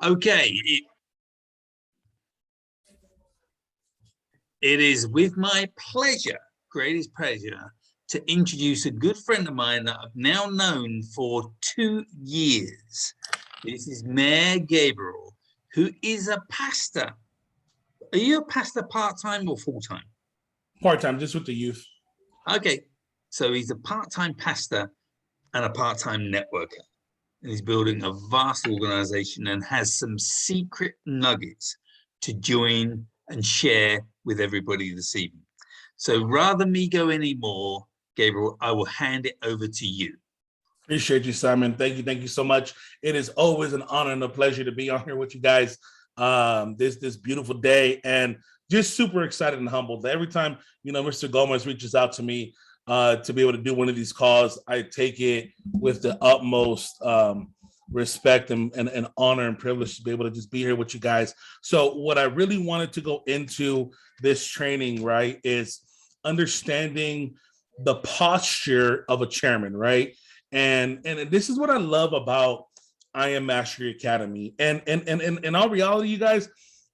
Okay, it is with my pleasure, greatest pleasure, to introduce a good friend of mine that I've now known for 2 years. This is Mayor Gabriel, who is a pastor. Are you a pastor part-time or full-time? Part-time, just with the youth. Okay, so he's a part-time pastor and a part-time networker. And he's building a vast organization and has some secret nuggets to join and share with everybody this evening. So rather than me go any more, Gabriel, I will hand it over to you. Appreciate you, Simon. Thank you so much. It is always an honor and a pleasure to be on here with you guys this beautiful day, and just super excited and humbled. Every time Mr. Gomez reaches out to me to be able to do one of these calls, I take it with the utmost respect and honor and privilege to be able to just be here with you guys. So what I really wanted to go into this training, right, is understanding the posture of a chairman, right? And this is what I love about I Am Mastery Academy. And in all reality, you guys,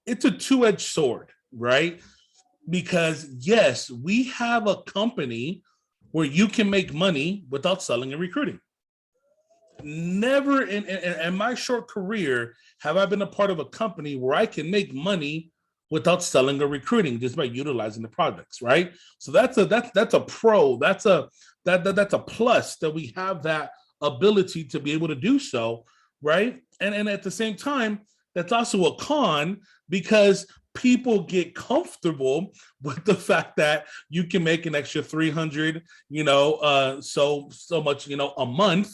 it's a two-edged sword, right? Because yes, we have a company where you can make money without selling and recruiting. Never in my short career have I been a part of a company where I can make money without selling or recruiting, just by utilizing the products, right? So that's a pro. That's a plus that we have that ability to be able to do so, right? And at the same time, that's also a con, because people get comfortable with the fact that you can make an extra 300, so much, a month,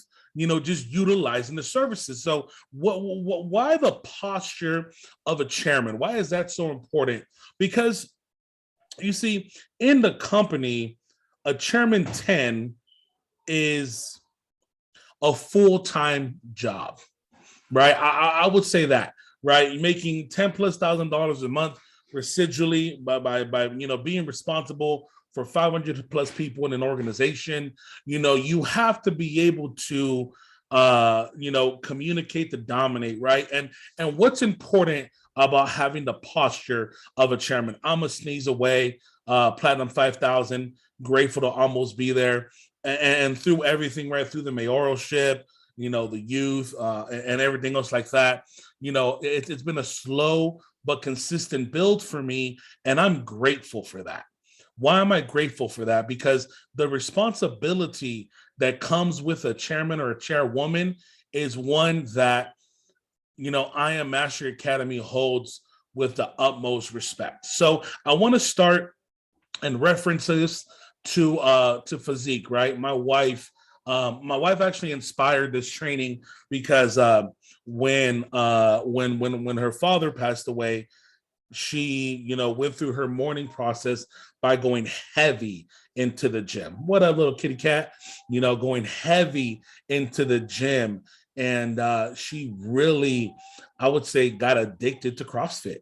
just utilizing the services. So why the posture of a chairman? Why is that so important? Because you see, in the company, a chairman 10 is a full-time job, right? I would say that, right? You're making $10,000+ a month residually by being responsible for 500 plus people in an organization. You have to be able to communicate to dominate, right? And what's important about having the posture of a chairman? I'm a sneeze away, Platinum 5,000, grateful to almost be there. And through everything, right, through the mayoralship, the youth, and everything else like that, it's been a slow but consistent build for me, and I'm grateful for that. Why am I grateful for that? Because the responsibility that comes with a chairman or a chairwoman is one that, I Am Mastery Academy holds with the utmost respect. So I want to start and reference this to physique, right? My wife actually inspired this training because when her father passed away, she went through her mourning process by going heavy into the gym. What a little kitty cat, going heavy into the gym. And she really, I would say, got addicted to CrossFit,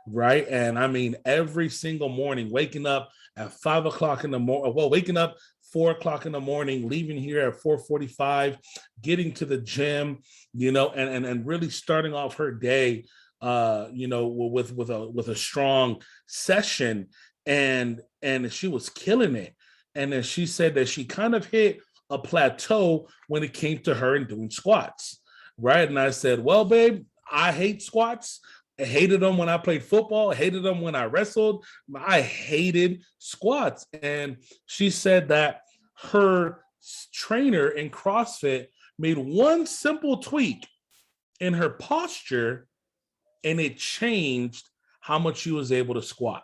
right? And I mean, every single morning, waking up at 5 o'clock in the morning, waking up 4 o'clock in the morning, leaving here at 4:45, getting to the gym, and really starting off her day with a strong session, and she was killing it. And then she said that she kind of hit a plateau when it came to her and doing squats, right? And I said, well, babe, I hate squats. I hated them when I played football. I hated them when I wrestled. I hated squats. And she said that her trainer in CrossFit made one simple tweak in her posture, and it changed how much she was able to squat.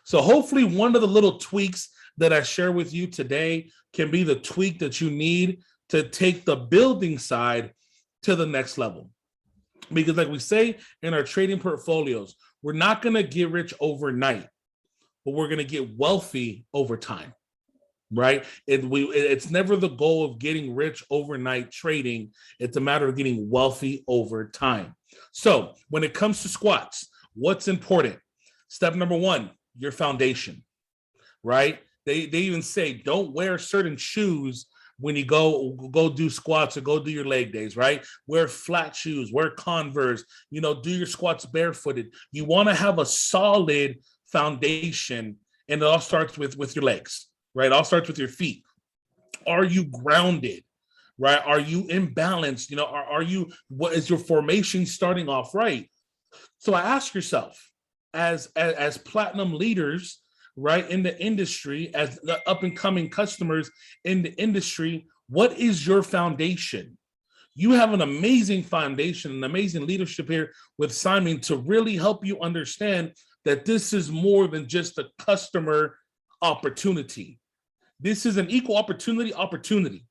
So hopefully one of the little tweaks that I share with you today can be the tweak that you need to take the building side to the next level. Because like we say in our trading portfolios, we're not going to get rich overnight, but we're going to get wealthy over time, right? It's never the goal of getting rich overnight trading. It's a matter of getting wealthy over time. So when it comes to squats, what's important? Step number one, your foundation, right? They even say don't wear certain shoes when you go do squats or go do your leg days, right? Wear flat shoes, wear Converse, do your squats barefooted. You want to have a solid foundation, and it all starts with your legs, right? It all starts with your feet. Are you grounded? Right? Are you imbalanced? What is your formation starting off right? So ask yourself, as platinum leaders, right, in the industry, as the up and coming customers in the industry, what is your foundation? You have an amazing foundation, an amazing leadership here with Simon to really help you understand that this is more than just a customer opportunity. This is an equal opportunity,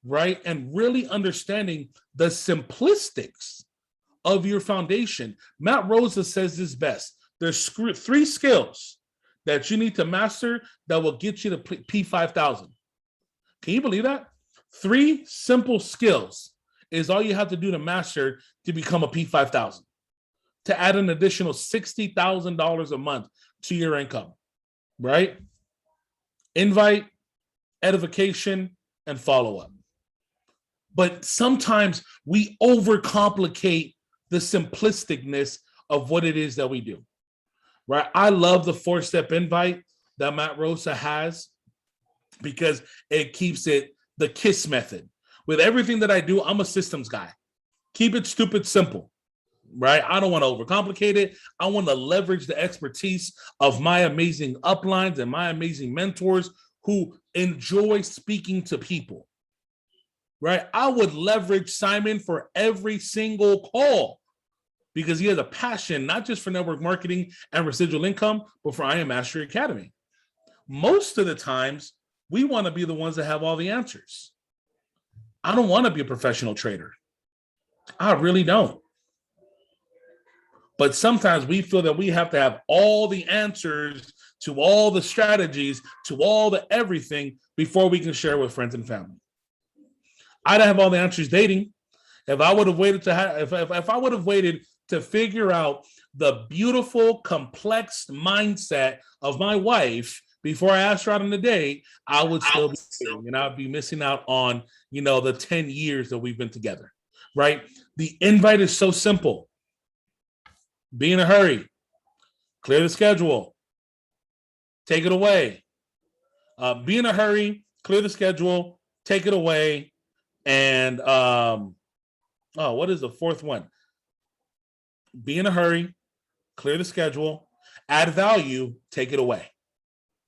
right? And really understanding the simplistics of your foundation. Matt Rosa says this best. There's 3 skills that you need to master that will get you to P5000. Can you believe that? 3 simple skills is all you have to do to master to become a P5000, to add an additional $60,000 a month to your income, right? Invite, edification, and follow-up. But sometimes we overcomplicate the simplisticness of what it is that we do, right? I love the 4-step invite that Matt Rosa has because it keeps it the KISS method. With everything that I do, I'm a systems guy. Keep it stupid simple, right? I don't want to overcomplicate it. I want to leverage the expertise of my amazing uplines and my amazing mentors who enjoy speaking to people, right? I would leverage Simon for every single call because he has a passion, not just for network marketing and residual income, but for I Am Mastery Academy. Most of the times, we want to be the ones that have all the answers. I don't want to be a professional trader. I really don't. But sometimes we feel that we have to have all the answers to all the strategies, to all the everything before we can share with friends and family. I don't have all the answers dating. If I would have waited if I would have waited to figure out the beautiful, complex mindset of my wife before I asked her out on the date, I would still be waiting, and I'd be missing out on, the 10 years that we've been together, right? The invite is so simple. Be in a hurry. Clear the schedule. Take it away. Be in a hurry. Clear the schedule. Take it away. And what is the 4th one? Be in a hurry. Clear the schedule. Add value. Take it away.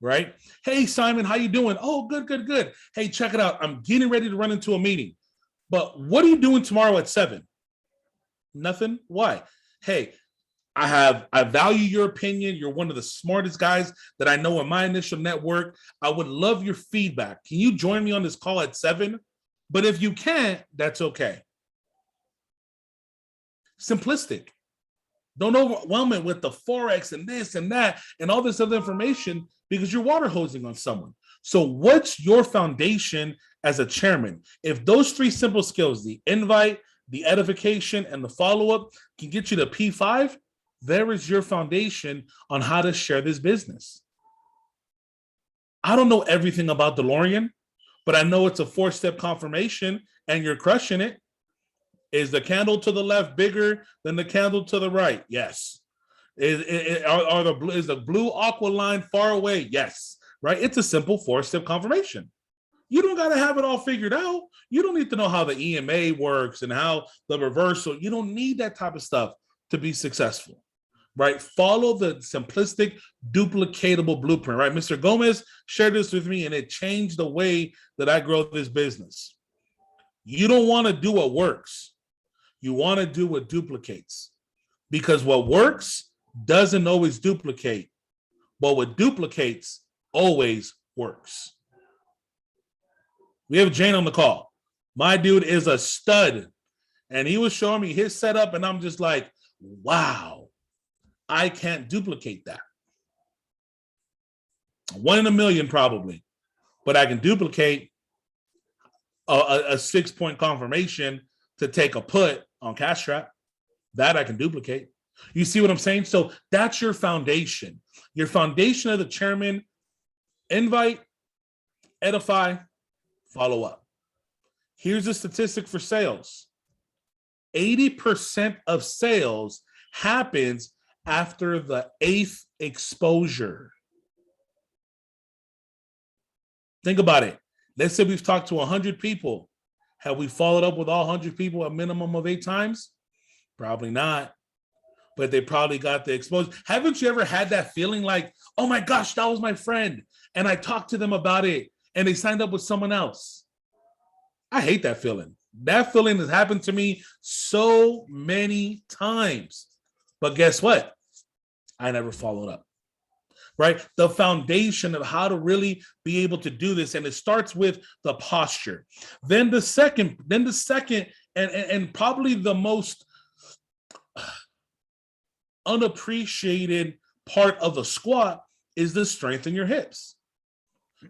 Right? Hey, Simon, how you doing? Oh, good. Hey, check it out. I'm getting ready to run into a meeting. But what are you doing tomorrow at 7? Nothing? Why? Hey, I value your opinion. You're one of the smartest guys that I know in my initial network. I would love your feedback. Can you join me on this call at 7? But if you can't, that's okay. Simplistic. Don't overwhelm it with the Forex and this and that and all this other information because you're water hosing on someone. So what's your foundation as a chairman? If those 3 simple skills, the invite, the edification, and the follow-up can get you to P5, there is your foundation on how to share this business. I don't know everything about DeLorean, but I know it's a 4-step confirmation and you're crushing it. Is the candle to the left bigger than the candle to the right? Yes. Is the blue aqua line far away? Yes. Right? It's a simple 4-step confirmation. You don't got to have it all figured out. You don't need to know how the EMA works and how the reversal. You don't need that type of stuff to be successful. Right? Follow the simplistic, duplicatable blueprint. Right? Mr. Gomez shared this with me, and it changed the way that I grow this business. You don't want to do what works. You want to do what duplicates, because what works doesn't always duplicate, but what duplicates always works. We have Jane on the call. My dude is a stud, and he was showing me his setup, and I'm just like, wow, I can't duplicate that. 1 in a million probably, but I can duplicate a 6-point confirmation to take a put on Cash Trap. That I can duplicate. You see what I'm saying? So that's your foundation. Your foundation of the chairman: invite, edify, follow up. Here's a statistic for sales. 80% of sales happens after the 8th exposure. Think about it. Let's say we've talked to 100 people. Have we followed up with all 100 people a minimum of 8 times? Probably not. But they probably got the exposure. Haven't you ever had that feeling like, oh my gosh, that was my friend, and I talked to them about it, and they signed up with someone else? I hate that feeling. That feeling has happened to me so many times. But guess what? I never followed up. Right? The foundation of how to really be able to do this. And it starts with the posture. Then the second, and probably the most unappreciated part of the squat is the strength in your hips.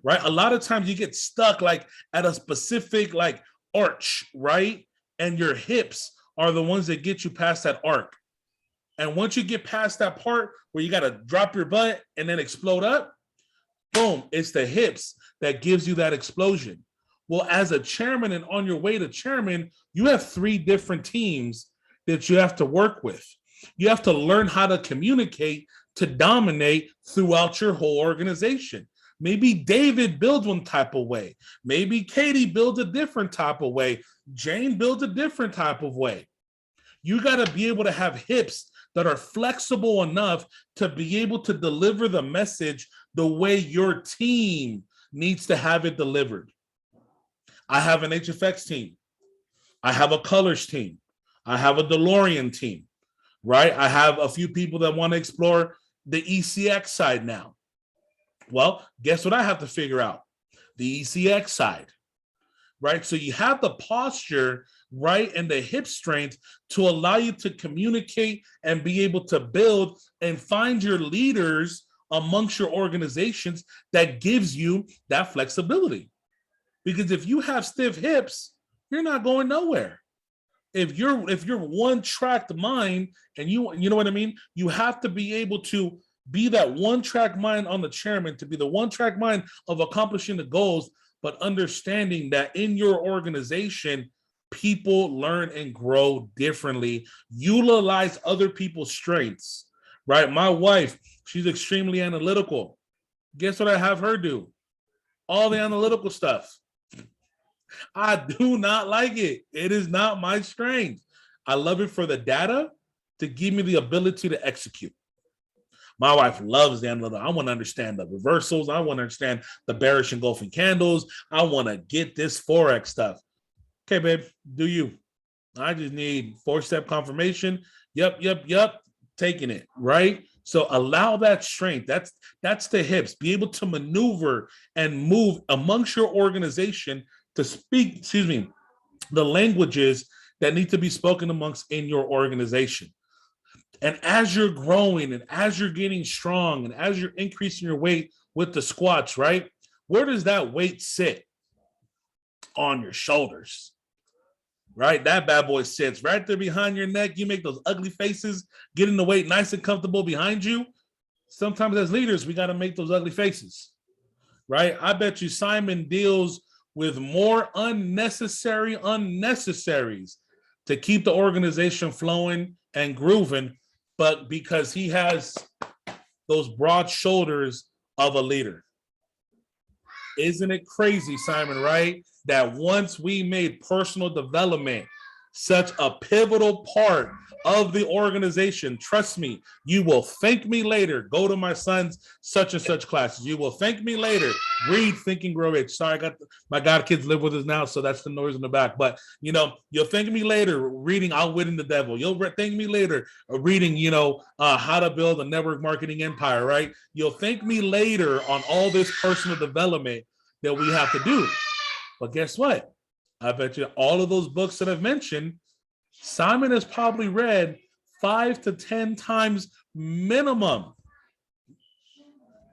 Right? A lot of times you get stuck like at a specific like arch, right? And your hips are the ones that get you past that arc. And once you get past that part where you got to drop your butt and then explode up, boom, it's the hips that gives you that explosion. Well, as a chairman and on your way to chairman, you have 3 different teams that you have to work with. You have to learn how to communicate to dominate throughout your whole organization. Maybe David builds one type of way. Maybe Katie builds a different type of way. Jane builds a different type of way. You got to be able to have hips that are flexible enough to be able to deliver the message the way your team needs to have it delivered. I have an HFX team. I have a colors team. I have a DeLorean team, right? I have a few people that want to explore the ECX side now. Well, guess what I have to figure out? The ECX side, right? So you have the posture, right, and the hip strength to allow you to communicate and be able to build and find your leaders amongst your organizations that gives you that flexibility. Because if you have stiff hips, you're not going nowhere. If you're one-tracked mind, and you know what I mean, you have to be able to be that one-track mind on the chairman, to be the one-track mind of accomplishing the goals, but understanding that in your organization, people learn and grow differently. Utilize other people's strengths, right? My wife, she's extremely analytical. Guess what I have her do? All the analytical stuff. I do not like it. It is not my strength. I love it for the data to give me the ability to execute. My wife loves the analytical. I want to understand the reversals. I want to understand the bearish engulfing candles. I want to get this Forex stuff. Okay, babe, do you? I just need 4-step confirmation. Yep. Taking it, right? So allow that strength. That's the hips. Be able to maneuver and move amongst your organization to speak, the languages that need to be spoken amongst in your organization. And as you're growing and as you're getting strong and as you're increasing your weight with the squats, right? Where does that weight sit? On your shoulders, right? That bad boy sits right there behind your neck. You make those ugly faces, getting the weight nice and comfortable behind you. Sometimes as leaders, we got to make those ugly faces, right? I bet you Simon deals with more unnecessaries to keep the organization flowing and grooving, but because he has those broad shoulders of a leader. Isn't it crazy, Simon, right? That once we made personal development such a pivotal part of the organization, trust me, you will thank me later. Go to my son's such and such classes. You will thank me later. Read Think and Grow Rich. Sorry, my god kids live with us now, so that's the noise in the back. But you'll thank me later reading Outwitting the Devil. You'll thank me later reading, How to Build a Network Marketing Empire, right? You'll thank me later on all this personal development that we have to do. But guess what? I bet you all of those books that I've mentioned, Simon has probably read 5 to 10 times minimum.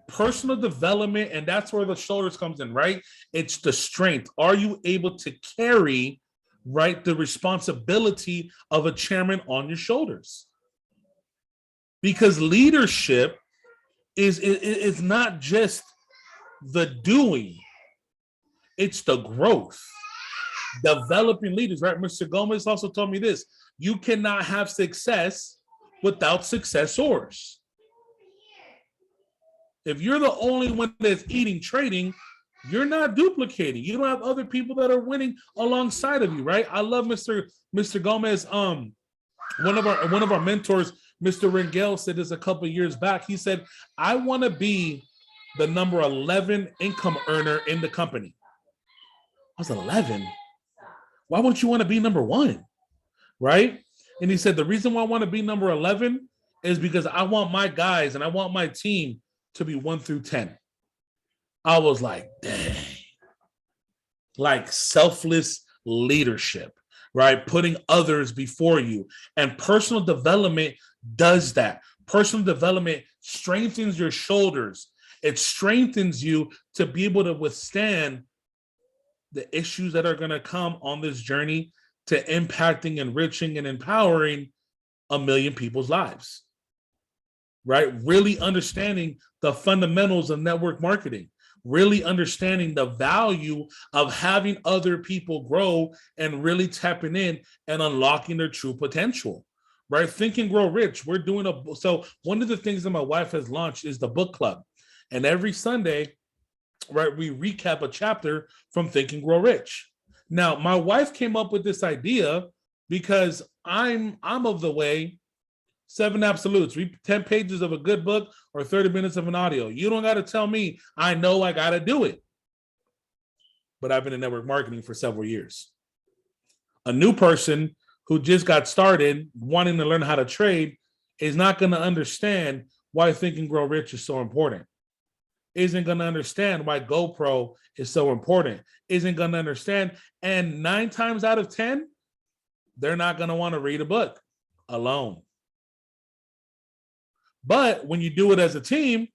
Personal development, and that's where the shoulders comes in, right? It's the strength. Are you able to carry, right, the responsibility of a chairman on your shoulders? Because leadership is not just the doing, it's the growth. developing leaders, right? Mr. Gomez also told me this: you cannot have success without successors. If you're the only one that's eating trading, you're not duplicating. You don't have other people that are winning alongside of you, right? I love Mr. Gomez. One of our mentors, Mr. Rengel, said this a couple of years back. He said, "I want to be the number 11 income earner in the company." I was 11. Why wouldn't you want to be number 1? Right? And he said, the reason why I want to be number 11 is because I want my guys and I want my team to be 1 through 10. I was like, dang. Like selfless leadership, right? Putting others before you. And personal development does that. Personal development strengthens your shoulders. It strengthens you to be able to withstand the issues that are going to come on this journey to impacting, enriching, and empowering 1 million people's lives, right? Really understanding the fundamentals of network marketing, really understanding the value of having other people grow and really tapping in and unlocking their true potential, right? Think and Grow Rich. We're doing so one of the things that my wife has launched is the book club. And every Sunday, right, we recap a chapter from Think and Grow Rich. Now, my wife came up with this idea because I'm of the way, 7 absolutes, read 10 pages of a good book or 30 minutes of an audio. You don't got to tell me. I know I got to do it. But I've been in network marketing for several years. A new person who just got started wanting to learn how to trade is not going to understand why Think and Grow Rich is so important. Isn't going to understand why GoPro is so important. Isn't going to understand. And 9 times out of 10, they're not going to want to read a book alone. But when you do it as a team,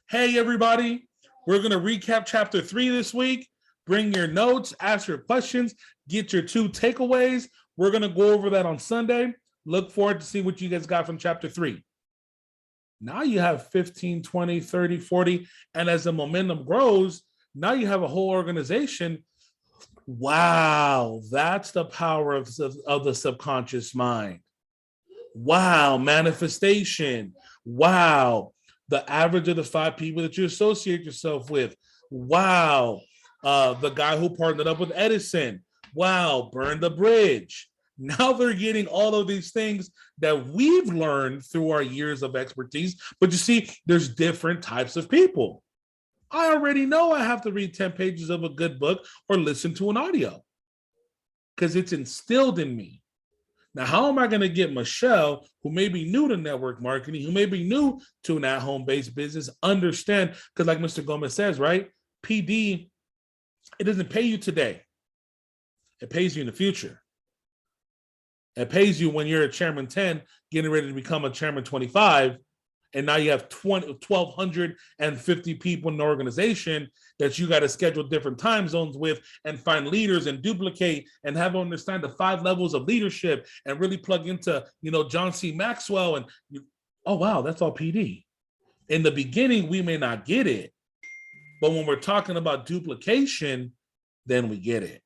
hey, everybody, we're going to recap chapter 3 this week. Bring your notes, ask your questions, get your 2 takeaways. We're going to go over that on Sunday. Look forward to see what you guys got from chapter 3. Now you have 15, 20, 30, 40. And as the momentum grows, now you have a whole organization. Wow, that's the power of the subconscious mind. Wow, manifestation. Wow, the average of the 5 people that you associate yourself with. Wow, the guy who partnered up with Edison. Wow, burn the bridge. Now they're getting all of these things that we've learned through our years of expertise. But you see, there's different types of people. I already know I have to read 10 pages of a good book or listen to an audio because it's instilled in me. Now, how am I going to get Michelle, who may be new to network marketing, who may be new to an at-home based business, understand? Because like Mr. Gomez says, right? PD, it doesn't pay you today. It pays you in the future. It pays you when you're a chairman 10, getting ready to become a chairman 25, and now you have 1,250 people in the organization that you got to schedule different time zones with and find leaders and duplicate and have them understand the 5 levels of leadership and really plug into, John C. Maxwell. And oh, wow, that's all PD. In the beginning, we may not get it, but when we're talking about duplication, then we get it.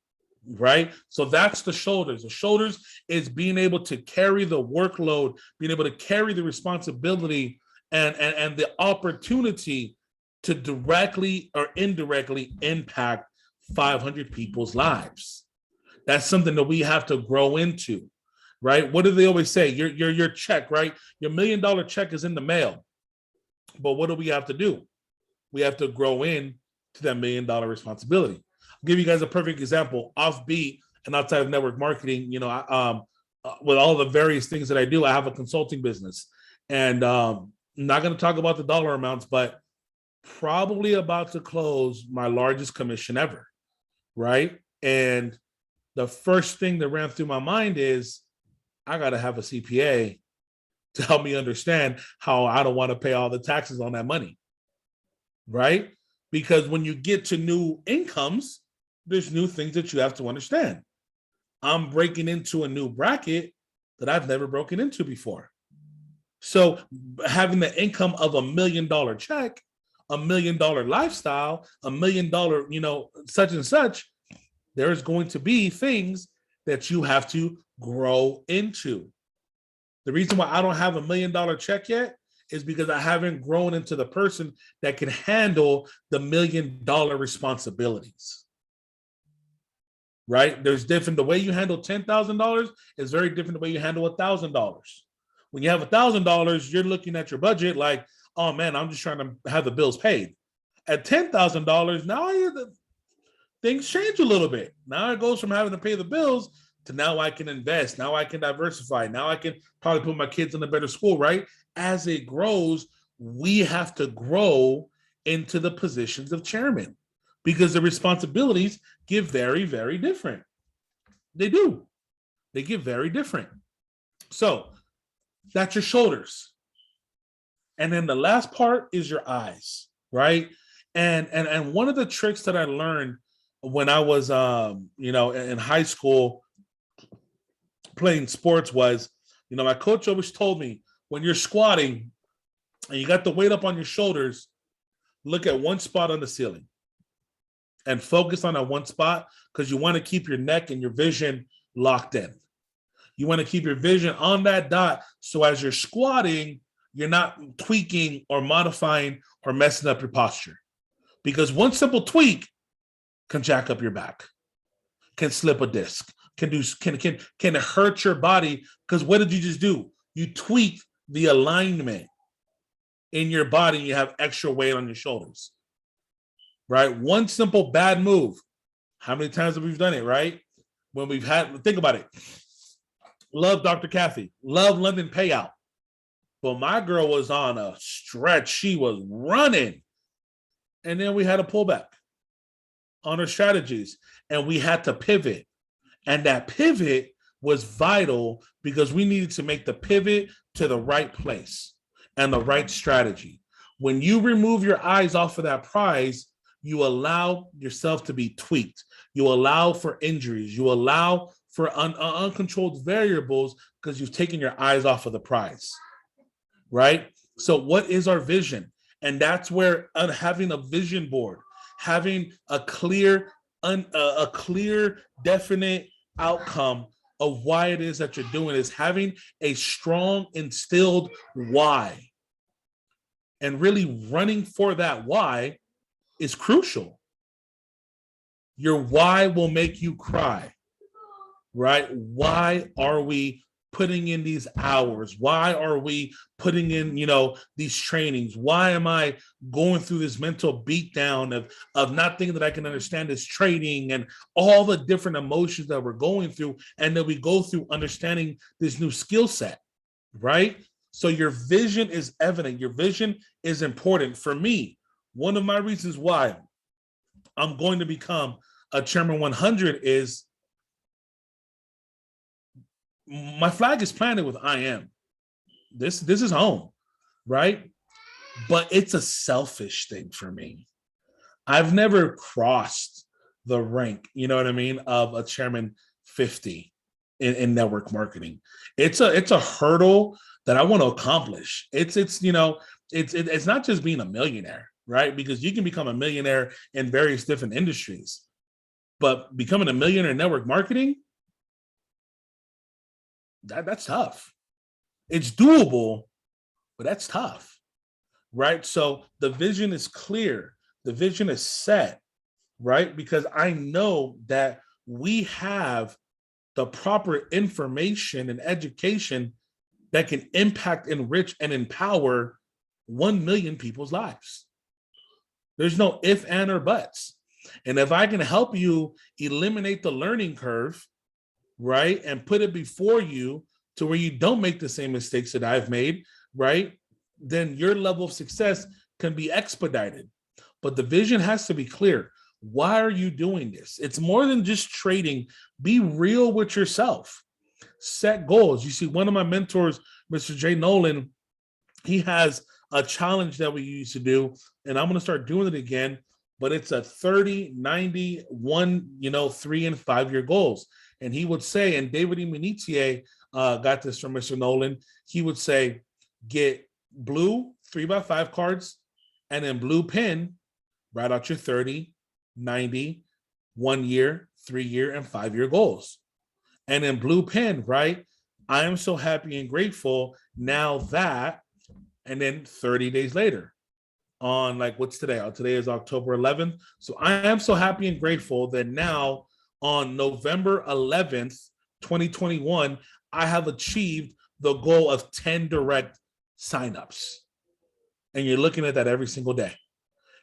Right? So that's the shoulders. The shoulders is being able to carry the workload, being able to carry the responsibility and the opportunity to directly or indirectly impact 500 people's lives. That's something that we have to grow into, right? What do they always say? Your check, right? Your $1 million check is in the mail. But what do we have to do? We have to grow in to that $1 million responsibility. I'll give you guys a perfect example. Offbeat and outside of network marketing, with all the various things that I do, I have a consulting business. And I'm not going to talk about the dollar amounts, but probably about to close my largest commission ever, right? And the first thing that ran through my mind is I got to have a CPA to help me understand how I don't want to pay all the taxes on that money, right? Because when you get to new incomes, there's new things that you have to understand. I'm breaking into a new bracket that I've never broken into before. So having the income of $1 million check, $1 million lifestyle, $1 million, such and such, there's going to be things that you have to grow into. The reason why I don't have $1 million check yet is because I haven't grown into the person that can handle the $1 million responsibilities. Right? There's different. The way you handle $10,000 is very different the way you handle $1,000. When you have $1,000, you're looking at your budget like, oh man, I'm just trying to have the bills paid. At $10,000, now things change a little bit. Now it goes from having to pay the bills to now I can invest. Now I can diversify. Now I can probably put my kids in a better school, right? As it grows, we have to grow into the positions of chairman because the responsibilities get very, very different. They do. They get very different. So that's your shoulders. And then the last part is your eyes, right? And one of the tricks that I learned when I was in high school playing sports was, my coach always told me, when you're squatting and you got the weight up on your shoulders, look at one spot on the ceiling and focus on that one spot because you want to keep your neck and your vision locked in. You want to keep your vision on that dot so as you're squatting, you're not tweaking or modifying or messing up your posture. Because one simple tweak can jack up your back, can slip a disc, can hurt your body. Because what did you just do? You tweaked the alignment in your body and you have extra weight on your shoulders, right? One simple bad move. How many times have we done it, right? When we've had, think about it. Love Dr. Kathy, love London Payout. But my girl was on a stretch. She was running. And then we had a pullback on her strategies and we had to pivot. And that pivot was vital because we needed to make the pivot to the right place and the right strategy. When you remove your eyes off of that prize, you allow yourself to be tweaked. You allow for injuries. You allow for uncontrolled variables because you've taken your eyes off of the prize, right? So what is our vision? And that's where having a vision board, having a clear, definite outcome of why it is that you're doing is having a strong instilled why. And really running for that why is crucial. Your why will make you cry, right? Why are we putting in these hours? Why are we putting in, these trainings? Why am I going through this mental beatdown of not thinking that I can understand this trading and all the different emotions that we're going through, and then we go through understanding this new skill set, right? So your vision is evident. Your vision is important. For me, one of my reasons why I'm going to become a Chairman 100 is my flag is planted with I am. This is home, right? But it's a selfish thing for me. I've never crossed the rank, you know what I mean, of a Chairman 50 in network marketing. It's a hurdle that I want to accomplish. It's not just being a millionaire, right? Because you can become a millionaire in various different industries, but becoming a millionaire in network marketing, that's tough. It's doable, but that's tough, right? So the vision is clear. The vision is set, right? Because I know that we have the proper information and education that can impact, enrich, and empower 1 million people's lives. There's no if, and, or buts. And if I can help you eliminate the learning curve, right, and put it before you to where you don't make the same mistakes that I've made, right, then your level of success can be expedited. But the vision has to be clear. Why are you doing this? It's more than just trading. Be real with yourself. Set goals. You see, one of my mentors, Mr. Jay Nolan, he has a challenge that we used to do, and I'm going to start doing it again, but it's a 30, 90, 1, 3 and 5 year goals. And he would say, and David Emanitier got this from Mr. Nolan, he would say, get blue 3x5 cards and then blue pen, write out your 30, 90, 1 year, 3-year and 5-year goals. And in Blue Pen, right, I am so happy and grateful now that, and then 30 days later, on like what's today? Today is October 11th. So I am so happy and grateful that now on November 11th, 2021, I have achieved the goal of 10 direct signups. And you're looking at that every single day.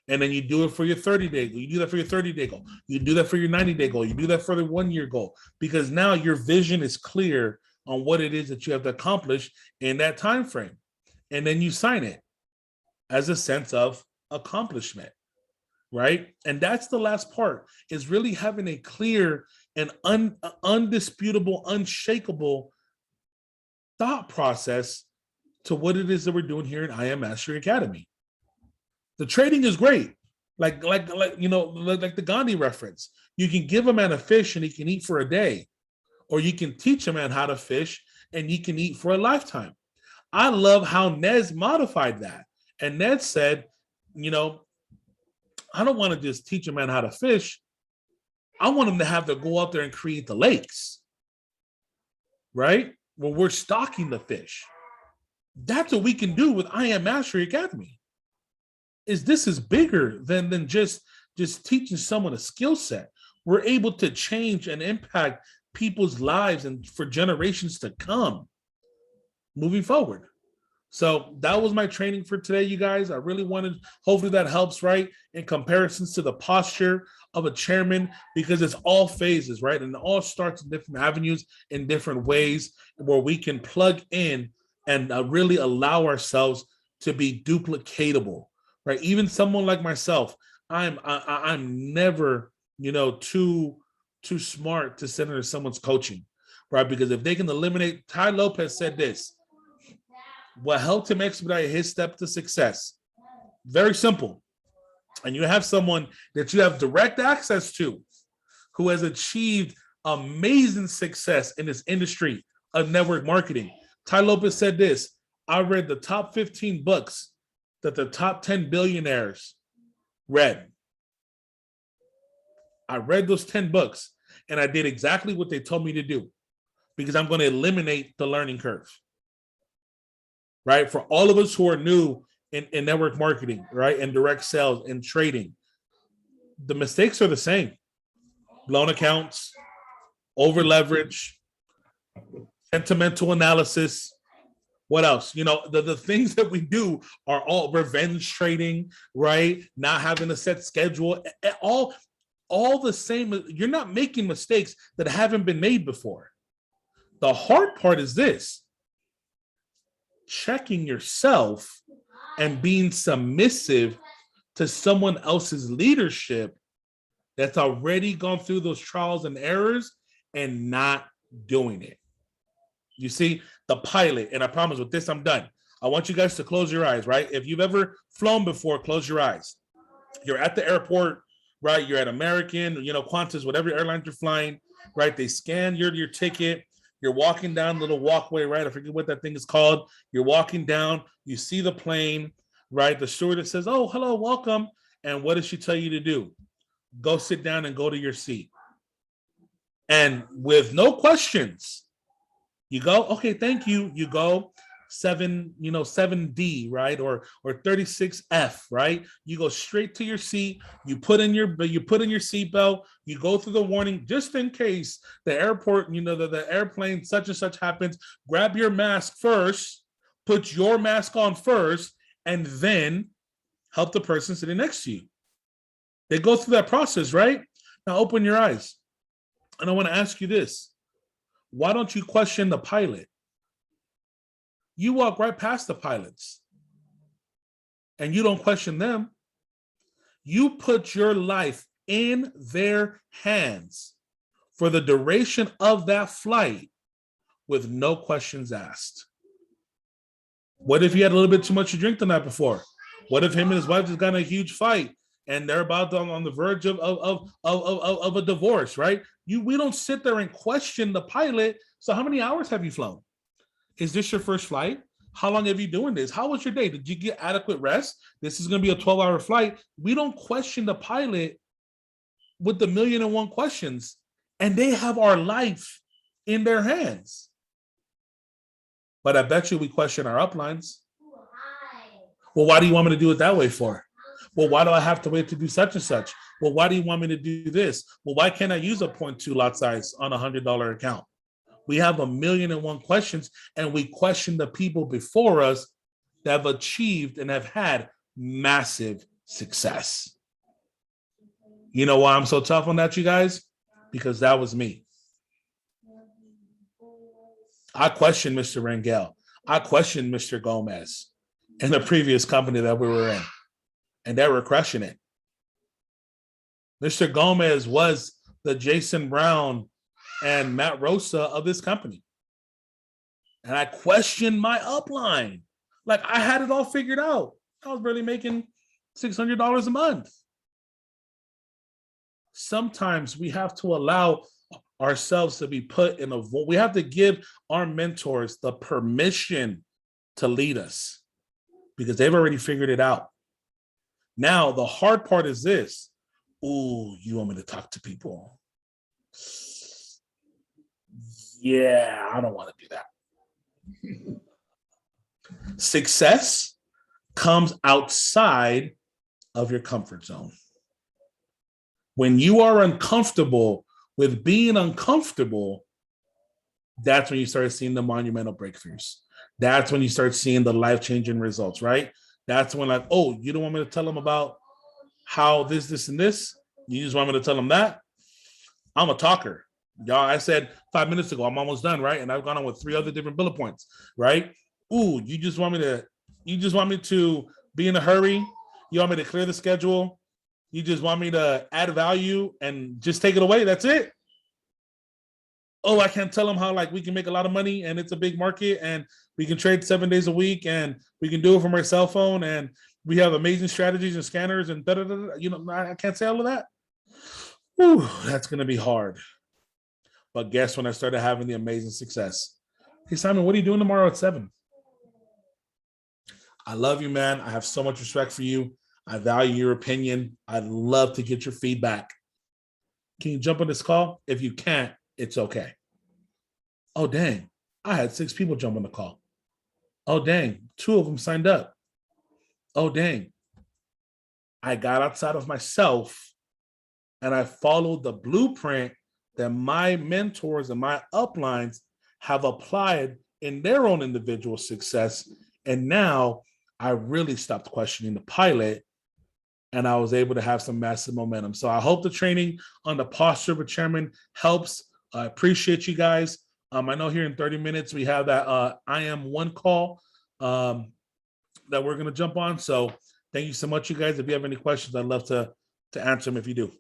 And then you do it for your 30-day goal. You do that for your 30-day goal. You do that for your 90-day goal. You do that for the 1-year goal, because now your vision is clear on what it is that you have to accomplish in that time frame. And then you sign it as a sense of accomplishment, right? And that's the last part, is really having a clear and undisputable, unshakable thought process to what it is that we're doing here at I Am Mastery Academy. The trading is great. Like the Gandhi reference. You can give a man a fish and he can eat for a day, or you can teach a man how to fish and he can eat for a lifetime. I love how Nez modified that. And Ned said, I don't want to just teach a man how to fish. I want him to have to go out there and create the lakes, right? Well, we're stocking the fish. That's what we can do with I Am Mastery Academy. This is bigger than just teaching someone a skill set. We're able to change and impact people's lives and for generations to come moving forward. So that was my training for today, you guys. I really wanted, hopefully that helps, right? In comparisons to the posture of a chairman, because it's all phases, right? And it all starts in different avenues, in different ways, where we can plug in and really allow ourselves to be duplicatable, right? Even someone like myself, I'm never, too smart to sit under someone's coaching, right? Because if they can eliminate, Ty Lopez said this, what helped him expedite his step to success? Very simple. And you have someone that you have direct access to who has achieved amazing success in this industry of network marketing. Ty Lopez said this, I read the top 15 books that the top 10 billionaires read. I read those 10 books and I did exactly what they told me to do, because I'm going to eliminate the learning curve. Right? For all of us who are new in network marketing, right? And direct sales and trading, the mistakes are the same. Blown accounts, over leverage, sentimental analysis. What else? The things that we do are all revenge trading, right? Not having a set schedule, all the same. You're not making mistakes that haven't been made before. The hard part is this: checking yourself and being submissive to someone else's leadership that's already gone through those trials and errors and not doing it. You see, the pilot, and I promise with this, I'm done. I want you guys to close your eyes, right? If you've ever flown before, close your eyes. You're at the airport, right? You're at American, Qantas, whatever airlines you're flying, right? They scan your ticket. You're walking down the little walkway, right? I forget what that thing is called. You're walking down, you see the plane, right? The stewardess says, oh, hello, welcome. And what does she tell you to do? Go sit down and go to your seat. And with no questions, you go, okay, thank you. You go 7D, right? Or 36F, right? You go straight to your seat. You put in your seatbelt. You go through the warning just in case the airport, the airplane such and such happens. Grab your mask first, put your mask on first, and then help the person sitting next to you. They go through that process, right? Now open your eyes. And I want to ask you this. Why don't you question the pilot? You walk right past the pilots and you don't question them. You put your life in their hands for the duration of that flight with no questions asked. What if he had a little bit too much to drink the night before? What if him and his wife just got in a huge fight and they're about on the verge of a divorce, right? We don't sit there and question the pilot. So how many hours have you flown? Is this your first flight? How long have you doing this? How was your day? Did you get adequate rest? This is going to be a 12-hour flight. We don't question the pilot with the 1,000,001 questions and they have our life in their hands. But I bet you we question our uplines. Well, why do you want me to do it that way for? Well, why do I have to wait to do such and such? Well, why do you want me to do this? Well, why can't I use a 0.2 lot size on a $100 account? We have 1,000,001 questions, and we question the people before us that have achieved and have had massive success. You know why I'm so tough on that, you guys? Because that was me. I questioned Mr. Rangel. I questioned Mr. Gomez in the previous company that we were in, and they were crushing it. Mr. Gomez was the Jason Brown and Matt Rosa of this company. And I questioned my upline. Like, I had it all figured out. I was barely making $600 a month. Sometimes we have to allow ourselves to be put in we have to give our mentors the permission to lead us because they've already figured it out. Now, the hard part is this. Ooh, you want me to talk to people? Yeah, I don't want to do that. Success comes outside of your comfort zone. When you are uncomfortable with being uncomfortable, that's when you start seeing the monumental breakthroughs. That's when you start seeing the life-changing results, right? That's when, like, oh, you don't want me to tell them about how this, and this? You just want me to tell them that? I'm a talker. Y'all, I said 5 minutes ago, I'm almost done, right? And I've gone on with 3 other different bullet points, right? Ooh, you just want me to be in a hurry? You want me to clear the schedule? You just want me to add value and just take it away? That's it? Oh, I can't tell them how, like, we can make a lot of money and it's a big market and we can trade 7 days a week and we can do it from our cell phone and we have amazing strategies and scanners and da-da-da-da. You know, I can't say all of that. Whew, that's going to be hard. But guess when I started having the amazing success? Hey, Simon, what are you doing tomorrow at 7? I love you, man. I have so much respect for you. I value your opinion. I'd love to get your feedback. Can you jump on this call? If you can't, it's okay. Oh, dang. I had 6 people jump on the call. Oh, dang. 2 of them signed up. Oh, dang. I got outside of myself and I followed the blueprint that my mentors and my uplines have applied in their own individual success. And now I really stopped questioning the pilot and I was able to have some massive momentum. So I hope the training on the posture of a chairman helps. I appreciate you guys. I know here in 30 minutes, we have that I am one call that we're going to jump on. So thank you so much, you guys. If you have any questions, I'd love to answer them if you do.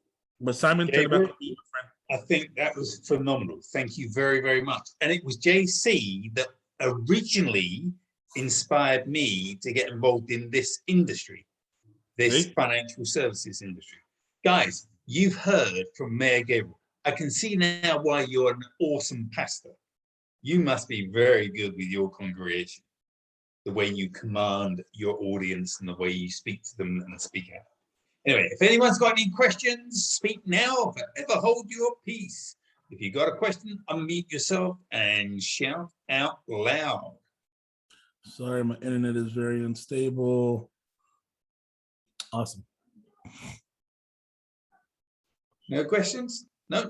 But Simon, turn it back to you, my friend. I think that was phenomenal. Thank you very, very much. And it was JC that originally inspired me to get involved in this industry, this financial services industry. Guys, you've heard from Mayor Gabriel. I can see now why you're an awesome pastor. You must be very good with your congregation, the way you command your audience and the way you speak to them and speak out. Anyway, if anyone's got any questions, speak now or forever hold your peace. If you got a question, unmute yourself and shout out loud. Sorry, my internet is very unstable. Awesome. No questions? No.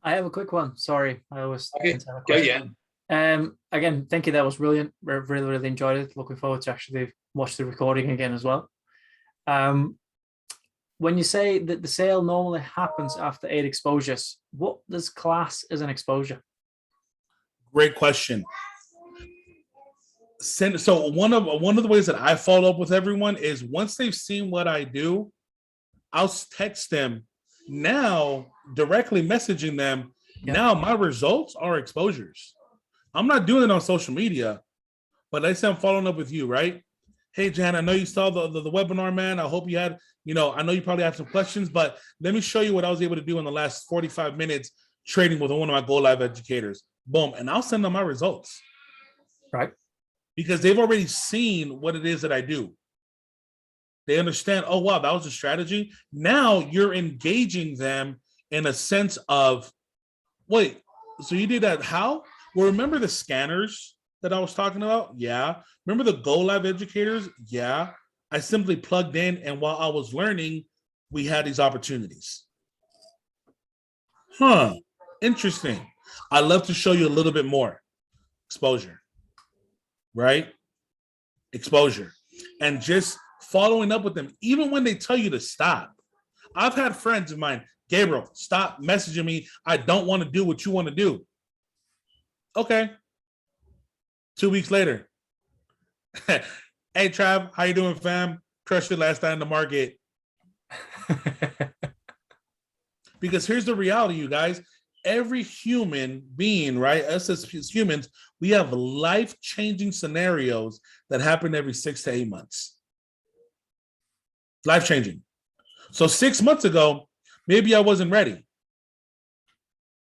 I have a quick one. Sorry, I was. Okay, go yeah. Again, thank you. That was brilliant. Really, really enjoyed it. Looking forward to actually watch the recording again as well. When you say that the sale normally happens after 8 exposures, what does class as an exposure? Great question. So one of the ways that I follow up with everyone is once they've seen what I do, I'll text them now, directly messaging them. Yeah. Now my results are exposures. I'm not doing it on social media, but let's say I'm following up with you, right? Hey, Jan, I know you saw the webinar, man. I hope you had, I know you probably have some questions, but let me show you what I was able to do in the last 45 minutes trading with one of my Go Live educators. Boom. And I'll send them my results. Right. Because they've already seen what it is that I do. They understand, oh, wow, that was a strategy. Now you're engaging them in a sense of, wait, so you did that how? Well, remember the scanners that I was talking about? Yeah. Remember the Go Live educators? Yeah. I simply plugged in, and while I was learning, we had these opportunities. Huh. Interesting. I'd love to show you a little bit more exposure, right? Exposure. And just following up with them, even when they tell you to stop. I've had friends of mine, Gabriel, stop messaging me. I don't want to do what you want to do. Okay. 2 weeks later. Hey, Trav, how you doing, fam? Crushed it last night in the market. Because here's the reality, you guys. Every human being, right? Us as humans, we have life-changing scenarios that happen every 6 to 8 months. Life-changing. So 6 months ago, maybe I wasn't ready.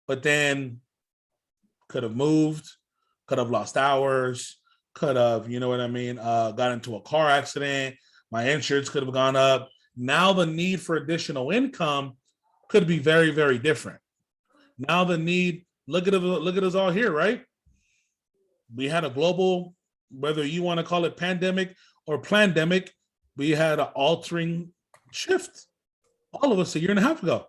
But then could have moved, could have lost hours, could have, you know what I mean, got into a car accident. My insurance could have gone up. Now the need for additional income could be very, very different. Now the need, look at us all here, right? We had a global, whether you want to call it pandemic or plandemic, we had an altering shift. All of us a year and a half ago,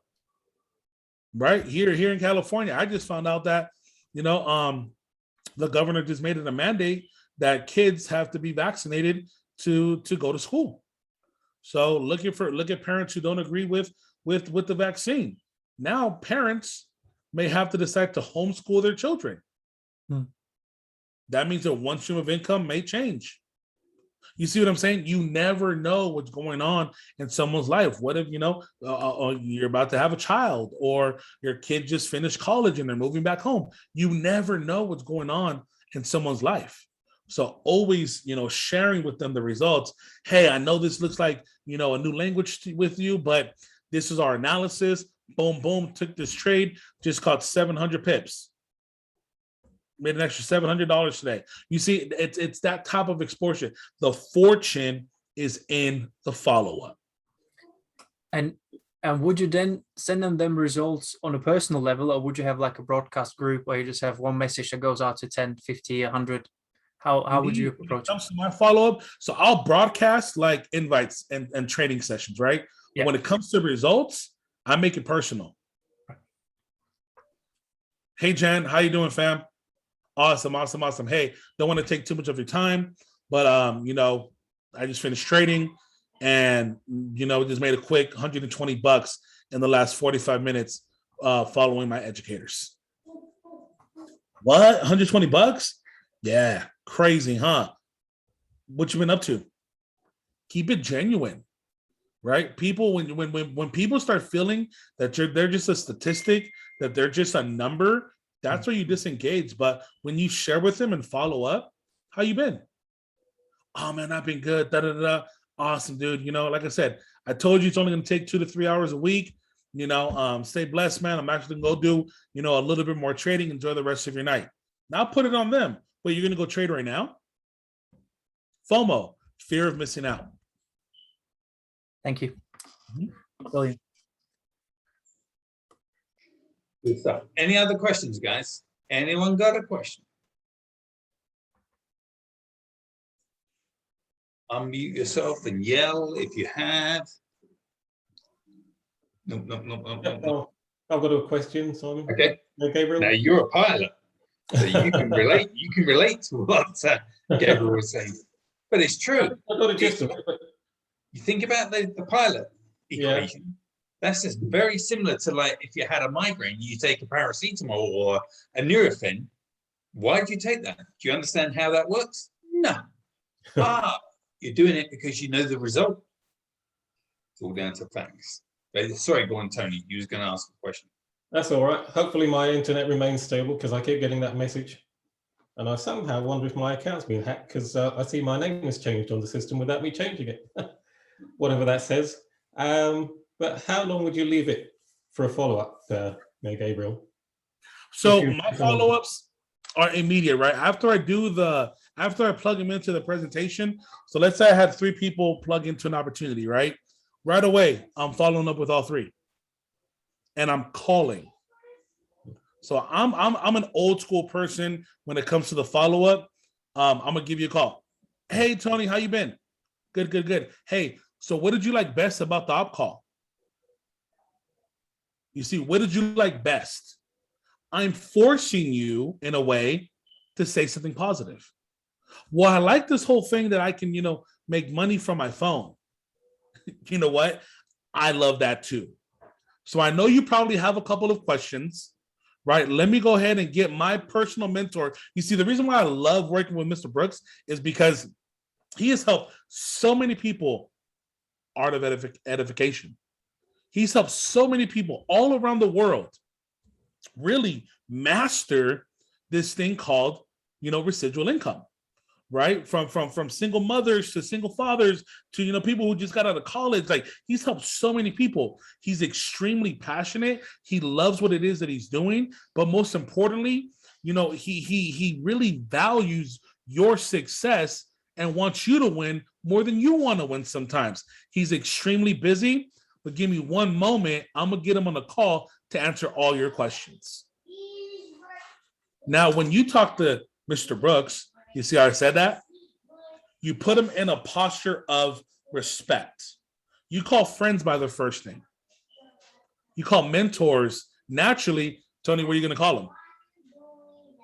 right? Here in California, I just found out that, the governor just made it a mandate that kids have to be vaccinated to go to school. So look at parents who don't agree with the vaccine. Now parents may have to decide to homeschool their children. That means that one stream of income may change. You see what I'm saying? You never know what's going on in someone's life. What if, you're about to have a child, or your kid just finished college and they're moving back home? You never know what's going on in someone's life. So always, sharing with them the results. Hey, I know this looks like, a new language with you, but this is our analysis. Boom, boom, took this trade, just caught 700 pips. Made an extra $700 today. You see, it's that type of exposure. The fortune is in the follow-up. And would you then send them results on a personal level, or would you have like a broadcast group where you just have one message that goes out to 10, 50, 100? How would you approach it? Comes to my follow-up, so I'll broadcast like invites and training sessions, right? Yeah. But when it comes to results, I make it personal. Hey, Jan, how you doing, fam? Awesome. Hey, don't want to take too much of your time, but I just finished trading, and just made a quick $120 in the last 45 minutes following my educators. What? $120? Yeah, crazy, huh? What you been up to? Keep it genuine, right? People, when people start feeling that they're just a statistic, that they're just a number, that's where you disengage. But when you share with them and follow up, how you been? Oh man, I've been good. Da da da. Awesome, dude. Like I said, I told you it's only going to take 2 to 3 hours a week. Stay blessed, man. I'm actually going to go do, a little bit more trading. Enjoy the rest of your night. Now put it on them. Wait, you're going to go trade right now? FOMO, fear of missing out. Thank you. Brilliant. Good stuff. Any other questions, guys? Anyone got a question? Unmute yourself and yell if you have. No. I've got a question, Simon. Okay. Gabriel. Now you're a pilot, so you can relate. You can relate to what Gabriel was saying, but it's true. I got a gist of it. You think about the pilot equation. Yeah. That's just very similar to like if you had a migraine, you take a paracetamol or a Nurofen. Why do you take that? Do you understand how that works? No. You're doing it because you know the result. It's all down to facts. But, sorry, go on, Tony. You was going to ask a question. That's all right. Hopefully my internet remains stable, because I keep getting that message. And I somehow wonder if my account's been hacked, because I see my name has changed on the system without me changing it. Whatever that says. But how long would you leave it for a follow-up, Gabriel? So my follow-ups are immediate, right? After I plug them into the presentation. So let's say I had 3 people plug into an opportunity, right? Right away, I'm following up with all 3. and I'm calling. So I'm an old school person when it comes to the follow-up. I'm gonna give you a call. Hey Tony, how you been? Good. Hey, so what did you like best about the op call? You see, what did you like best? I'm forcing you in a way to say something positive. Well, I like this whole thing that I can, make money from my phone. You know what? I love that too. So I know you probably have a couple of questions, right? Let me go ahead and get my personal mentor. You see, the reason why I love working with Mr. Brooks is because he has helped so many people art of edification. He's helped so many people all around the world really master this thing called, residual income, right? From single mothers to single fathers to, people who just got out of college. Like, he's helped so many people. He's extremely passionate. He loves what it is that he's doing. But most importantly, he really values your success and wants you to win more than you want to win sometimes. He's extremely busy, but give me one moment. I'm going to get him on a call to answer all your questions. Now, when you talk to Mr. Brooks, you see how I said that? You put him in a posture of respect. You call friends by their first name. You call mentors naturally. Tony, what are you going to call him?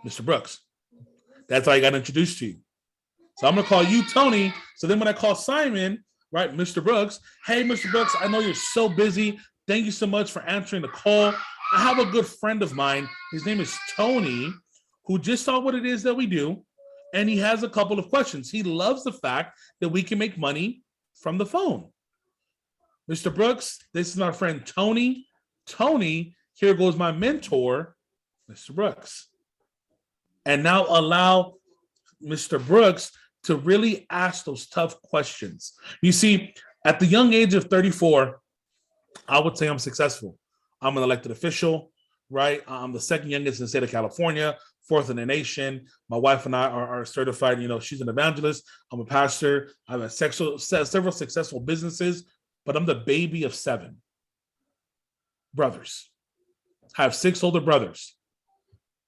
Mr. Brooks. That's how I got introduced to you. So I'm going to call you Tony. So then when I call Simon, right, Mr. Brooks, hey, Mr. Brooks, I know you're so busy. Thank you so much for answering the call. I have a good friend of mine. His name is Tony, who just saw what it is that we do. And he has a couple of questions. He loves the fact that we can make money from the phone. Mr. Brooks, this is my friend Tony. Tony, here goes my mentor, Mr. Brooks. And now allow Mr. Brooks to really ask those tough questions. You see, at the young age of 34, I would say I'm successful. I'm an elected official, right? I'm the second youngest in the state of California, fourth in the nation. My wife and I are certified. She's an evangelist. I'm a pastor. I have several successful businesses, but I'm the baby of 7 brothers. I have 6 older brothers.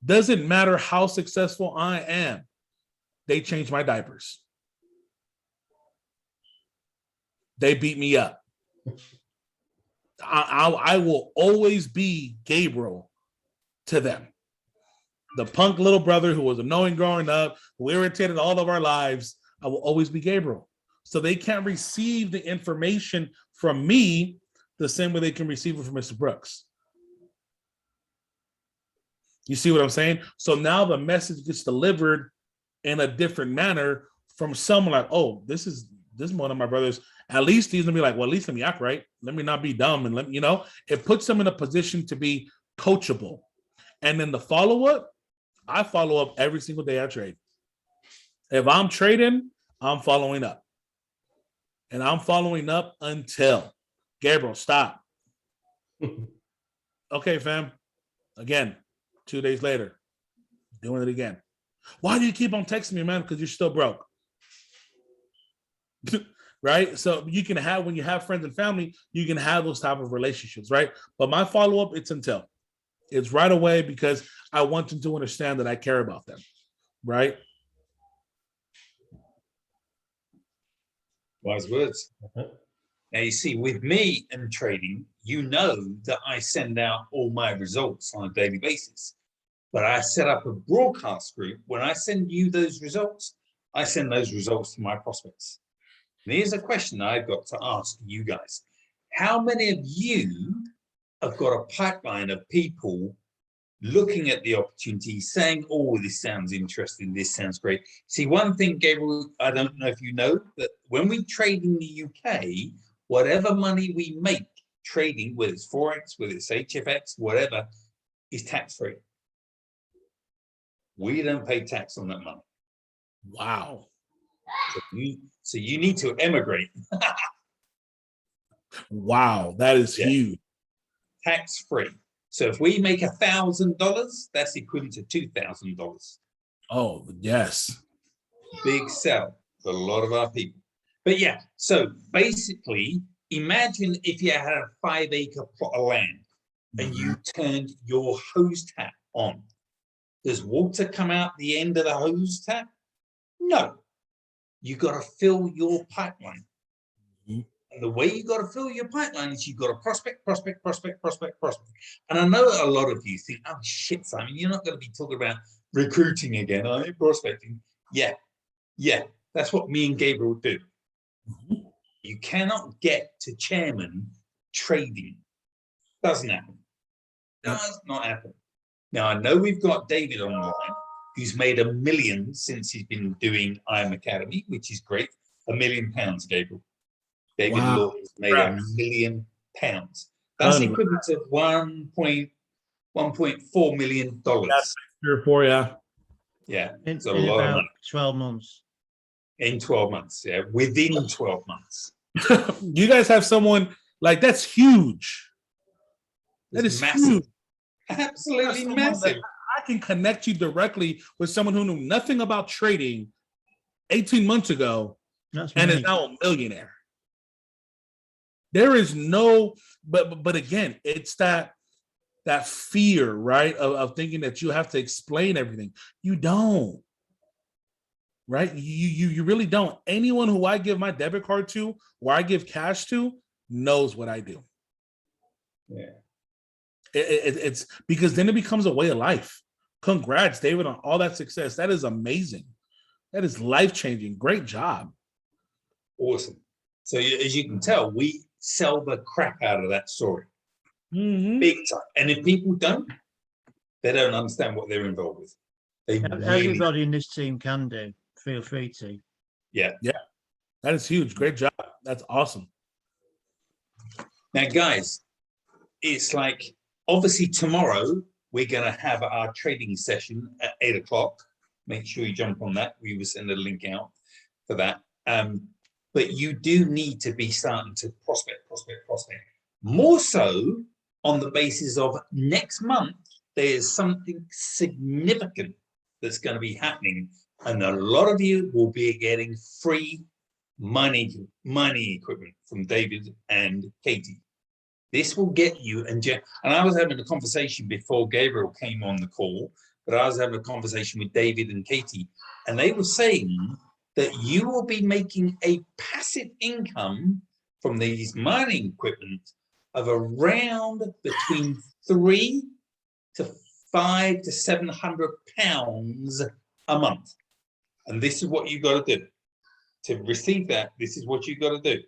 Doesn't matter how successful I am, they change my diapers. They beat me up. I will always be Gabriel to them. The punk little brother who was annoying growing up, who irritated all of our lives, I will always be Gabriel. So they can't receive the information from me the same way they can receive it from Mr. Brooks. You see what I'm saying? So now the message gets delivered in a different manner from someone like, oh, this is one of my brothers. At least he's gonna be like, well, at least let me act right. Let me not be dumb. And it puts them in a position to be coachable. And then the follow-up, I follow up every single day I trade. If I'm trading, I'm following up. And I'm following up until Gabriel, stop. Okay, fam. Again, 2 days later, doing it again. Why do you keep on texting me, man? Because you're still broke. Right? So you can have, when you have friends and family, you can have those type of relationships, right? But my follow-up, it's until. It's right away because I want them to understand that I care about them, right? Wise words. Now, you see, with me and trading, that I send out all my results on a daily basis. But I set up a broadcast group. When I send you those results, I send those results to my prospects. And here's a question I've got to ask you guys. How many of you have got a pipeline of people looking at the opportunity, saying, oh, this sounds interesting, this sounds great? See, one thing, Gabriel, I don't know if you know, that when we trade in the UK, whatever money we make trading, whether it's Forex, whether it's HFX, whatever, is tax-free. We don't pay tax on that money. Wow. So you need to emigrate. Wow, that is huge. Tax-free. So if we make $1,000, that's equivalent to $2,000. Oh, yes. Big sell for a lot of our people. But yeah, so basically, imagine if you had a 5-acre plot of land, and you turned your hose tap on. Does water come out the end of the hose tap? No. You got to fill your pipeline. And the way you got to fill your pipeline is you got to prospect. And I know a lot of you think, oh shit, Simon, you're not going to be talking about recruiting again, are you? Prospecting. Yeah. That's what me and Gabriel do. You cannot get to chairman trading. Doesn't happen. Does not happen. Now, I know we've got David online, who's made $1 million since he's been doing IM Academy, which is great. £1 million, Gabriel. David Law has made £1 million. That's equivalent to $1.4 million. That's 3 or 4, yeah. Yeah, it's in a lot of about money. 12 months. In 12 months, yeah, within 12 months. You guys have someone like that's huge. That is massive. huge. Absolutely Someone massive. that I can connect you directly with someone who knew nothing about trading 18 months ago That's and me. is now a millionaire. There is no, but again, it's that fear, right? Of thinking that you have to explain everything. You don't. Right? You really don't. Anyone who I give my debit card to or I give cash to knows what I do. Yeah. It's because then it becomes a way of life. Congrats, David, on all that success. That is amazing. That is life-changing. Great job. Awesome. So as you can tell, we sell the crap out of that story. Big time. And if people don't, they don't understand what they're involved with. They Everybody in this team can do. Feel free to. Yeah. That is huge. Great job. That's awesome. Now, guys, it's like, obviously tomorrow we're going to have our trading session at 8 o'clock. Make sure you jump on that. We will send a link out for that. But you do need to be starting to prospect. More so on the basis of next month, there's something significant that's going to be happening. And a lot of you will be getting free money equipment from David and Katie. This will get you, and I was having a conversation before Gabriel came on the call, but I was having a conversation with David and Katie, and they were saying that you will be making a passive income from these mining equipment of around between 3 to 5 to 700 pounds a month. And this is what you got to do. To receive that, this is what you got to do.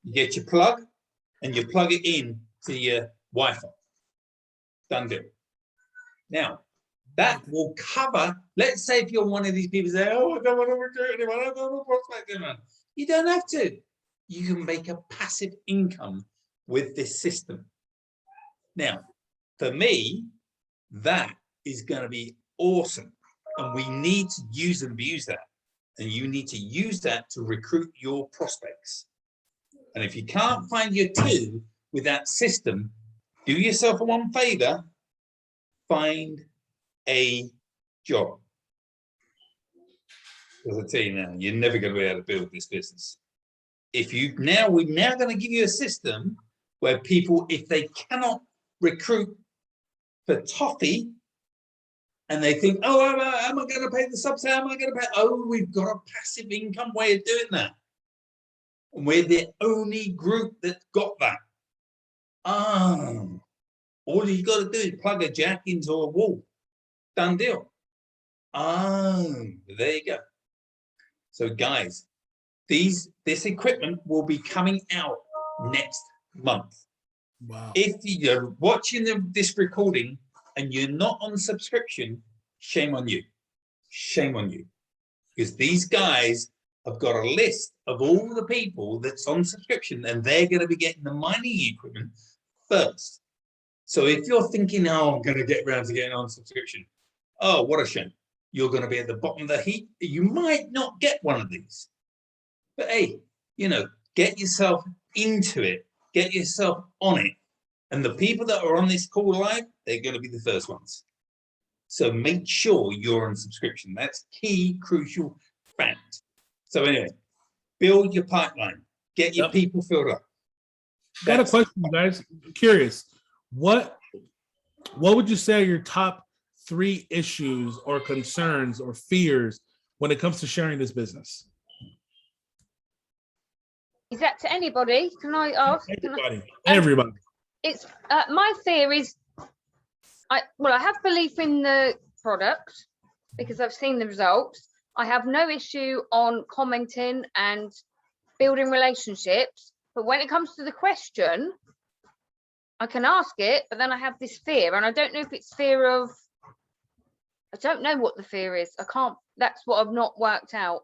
You get your plug and you plug it in to your Wi-Fi. Done deal. Now, that will cover, let's say if you're one of these people say, oh, I don't want to recruit anyone, I don't want to prospect anyone. You don't have to. You can make a passive income with this system. Now, for me, that is going to be awesome. And we need to use and abuse that. And you need to use that to recruit your prospects. And if you can't find your two with that system, do yourself a one favor, find a job. As I tell you now, you're never going to be able to build this business. We're now going to give you a system where people, if they cannot recruit for toffee, and they think, oh, am I going to pay the subs? How am I going to pay? Oh, we've got a passive income way of doing that. And we're the only group that's got that. All you got to do is plug a jack into a wall. Done deal. There you go. So guys, this equipment will be coming out next month. Wow. If you're watching this recording and you're not on subscription, shame on you. Shame on you. Because these guys have got a list of all the people that's on subscription and they're going to be getting the mining equipment first. So if you're thinking, oh, I'm going to get around to getting on subscription, oh, what a shame. You're going to be at the bottom of the heap. You might not get one of these. But hey, get yourself into it. Get yourself on it. And the people that are on this call live, they're going to be the first ones. So make sure you're on subscription. That's key, crucial fact. So anyway, build your pipeline. Get your people filled up. Got a question, guys. Curious. What would you say are your top 3 issues or concerns or fears when it comes to sharing this business? Is that to anybody? Can I ask? Everybody. It's my fear is, I have belief in the product because I've seen the results. I have no issue on commenting and building relationships, but when it comes to the question, I can ask it, but then I have this fear, and I don't know if it's fear of, I don't know what the fear is. I can't, that's what I've not worked out.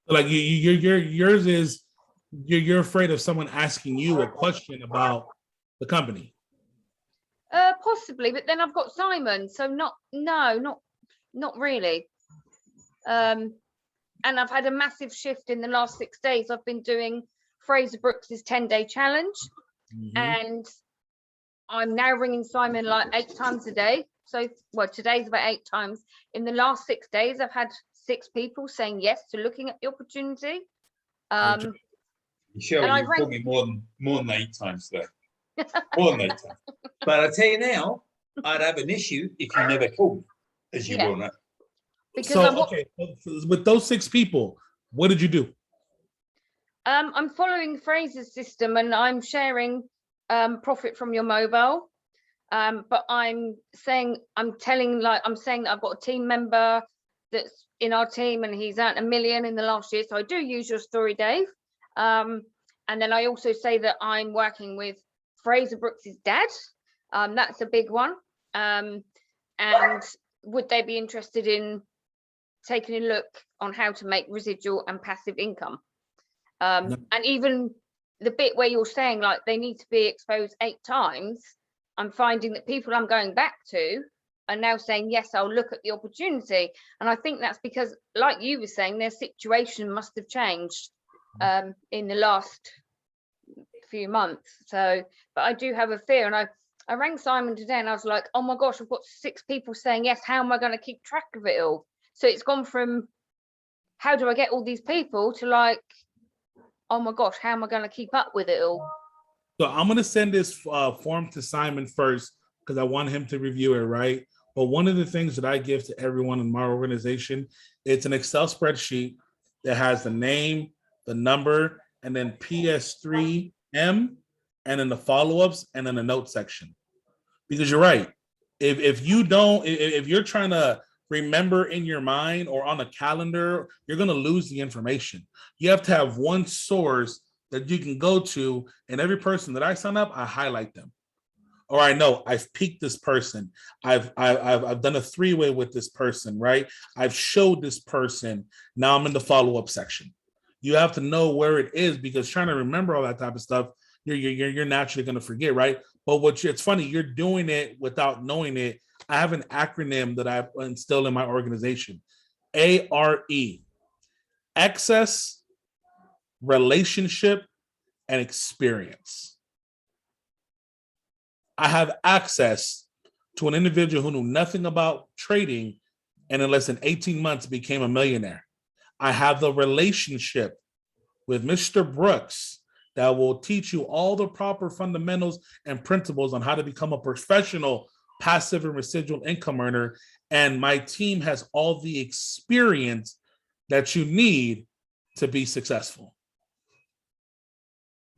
Like yours is you're afraid of someone asking you a question about the company. Possibly, but then I've got Simon, so not really. And I've had a massive shift in the last 6 days. I've been doing Fraser Brooks's 10-day challenge, and I'm now ringing Simon like 8 times a day. So, well, today's about 8 times. In the last 6 days, I've had 6 people saying yes to looking at the opportunity. Michelle, and I you called me more than 8 times today. More than 8 times. But I tell you now, I'd have an issue if you never called me, as you well know. Because So, okay, with those 6 people, what did you do? I'm following Fraser's system, and I'm sharing profit from your mobile. But I'm saying that I've got a team member that's in our team, and he's earned $1 million in the last year. So I do use your story, Dave. And then I also say that I'm working with Fraser Brooks's dad. That's a big one. And would they be interested in taking a look on how to make residual and passive income? And even the bit where you're saying like they need to be exposed 8 times, I'm finding that people I'm going back to are now saying, yes, I'll look at the opportunity. And I think that's because, like you were saying, their situation must have changed in the last few months. So, but I do have a fear. And I rang Simon today and I was like, oh my gosh, I've got 6 people saying yes. How am I going to keep track of it all? So it's gone from how do I get all these people to like, oh my gosh, how am I going to keep up with it all? So I'm going to send this form to Simon first because I want him to review it, right? But one of the things that I give to everyone in my organization, it's an Excel spreadsheet that has the name, the number, and then PS3M, and then the follow-ups, and then the note section. Because you're right. If you're trying to remember in your mind or on a calendar, you're going to lose the information. You have to have one source that you can go to, and every person that I sign up, I highlight them. Or I know I've peaked this person. I've done a 3-way with this person, right? I've showed this person. Now I'm in the follow-up section. You have to know where it is, because trying to remember all that type of stuff, you're naturally going to forget, right? But it's funny, you're doing it without knowing it. I have an acronym that I've instilled in my organization. ARE. Access, relationship, and experience. I have access to an individual who knew nothing about trading and in less than 18 months became a millionaire. I have the relationship with Mr. Brooks that will teach you all the proper fundamentals and principles on how to become a professional passive and residual income earner. And my team has all the experience that you need to be successful.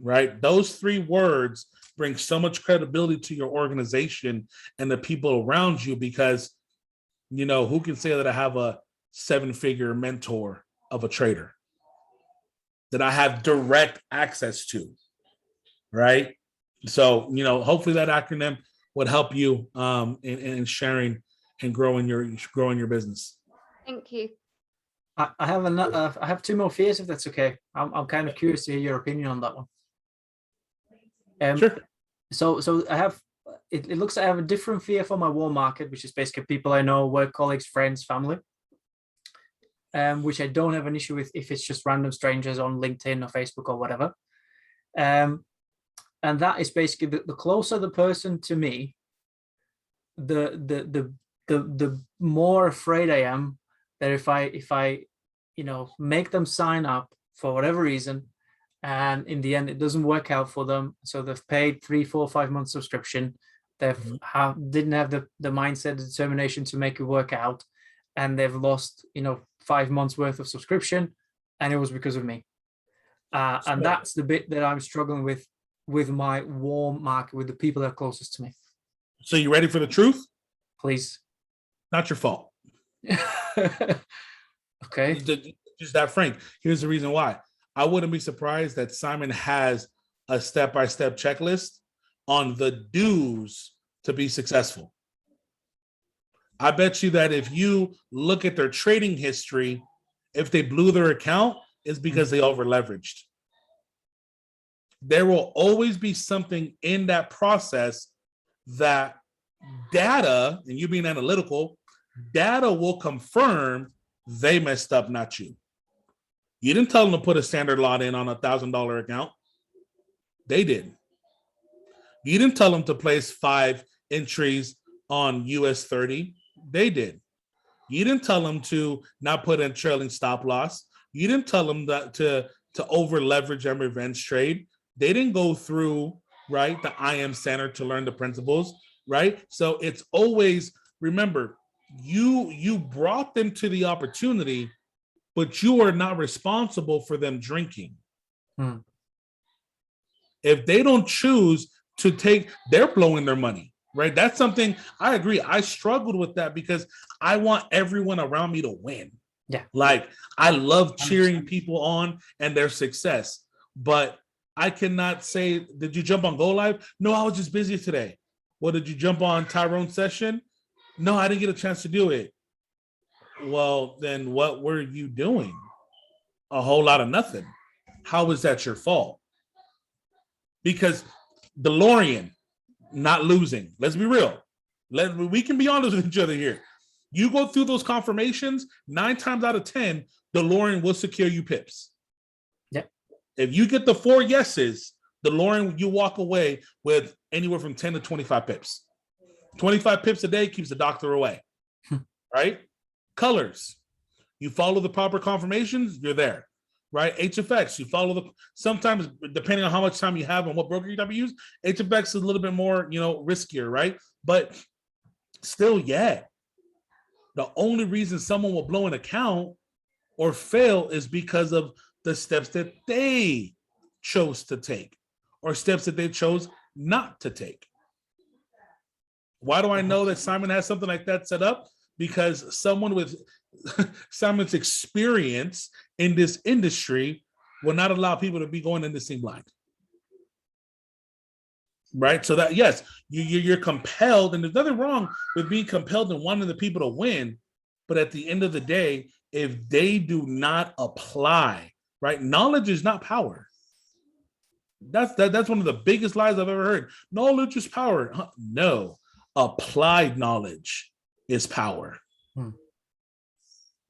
Right? Those 3 words bring so much credibility to your organization and the people around you, because, you know, who can say that I have a 7-figure mentor of a trader that I have direct access to, right? So, you know, hopefully that acronym would help you in sharing and growing your business. Thank you. I have 2 more fears, if that's okay. I'm kind of curious to hear your opinion on that one. Sure. So I have, it looks like I have a different fear for my warm market, which is basically people I know, work colleagues, friends, family, which I don't have an issue with if it's just random strangers on LinkedIn or Facebook or whatever. And that is basically the closer the person to me, the more afraid I am that if I you know, make them sign up for whatever reason, and in the end it doesn't work out for them, so they've paid 3, 4, 5 months subscription. They've didn't have the mindset, the determination to make it work out, and they've lost 5 months worth of subscription, and it was because of me. And that's the bit that I'm struggling with my warm market, with the people that are closest to me. So you ready for the truth? Please. Not your fault. Okay. Just that frank. Here's the reason why. I wouldn't be surprised that Simon has a step-by-step checklist on the do's to be successful. I bet you that if you look at their trading history, if they blew their account, it's because they over-leveraged. There will always be something in that process that data, and you being analytical, data will confirm they messed up, not you. You didn't tell them to put a standard lot in on $1,000 account. They did. You didn't tell them to place 5 entries on US 30. They did. You didn't tell them to not put in trailing stop loss. You didn't tell them that to over leverage and revenge trade. They didn't go through, right, the IM center to learn the principles, right? So it's always, remember, you brought them to the opportunity, but you are not responsible for them drinking. If they don't choose to take, they're blowing their money, right? That's something I agree. I struggled with that because I want everyone around me to win. Yeah. Like I love cheering people on and their success, but I cannot say, did you jump on Go Live? No, I was just busy today. Well, did you jump on Tyrone's session? No, I didn't get a chance to do it. Well, then what were you doing? A whole lot of nothing. How is that your fault? Because DeLorean not losing. Let's be real. We can be honest with each other here. You go through those confirmations, 9 times out of 10, DeLorean will secure you pips. Yep. If you get the 4 yeses, DeLorean, you walk away with anywhere from 10 to 25 pips. 25 pips a day keeps the doctor away. Right? Colors. You follow the proper confirmations, you're there. Right? HFX, you follow sometimes depending on how much time you have and what broker you have to use, HFX is a little bit more, riskier, right? But still, yeah. The only reason someone will blow an account or fail is because of the steps that they chose to take or steps that they chose not to take. Why do I know that Simon has something like that set up? Because someone with Simon's experience in this industry will not allow people to be going in the same blind. Right? So that, yes, you're compelled, and there's nothing wrong with being compelled and wanting the people to win. But at the end of the day, if they do not apply, right? Knowledge is not power. That's one of the biggest lies I've ever heard. Knowledge is power. No, applied knowledge is power.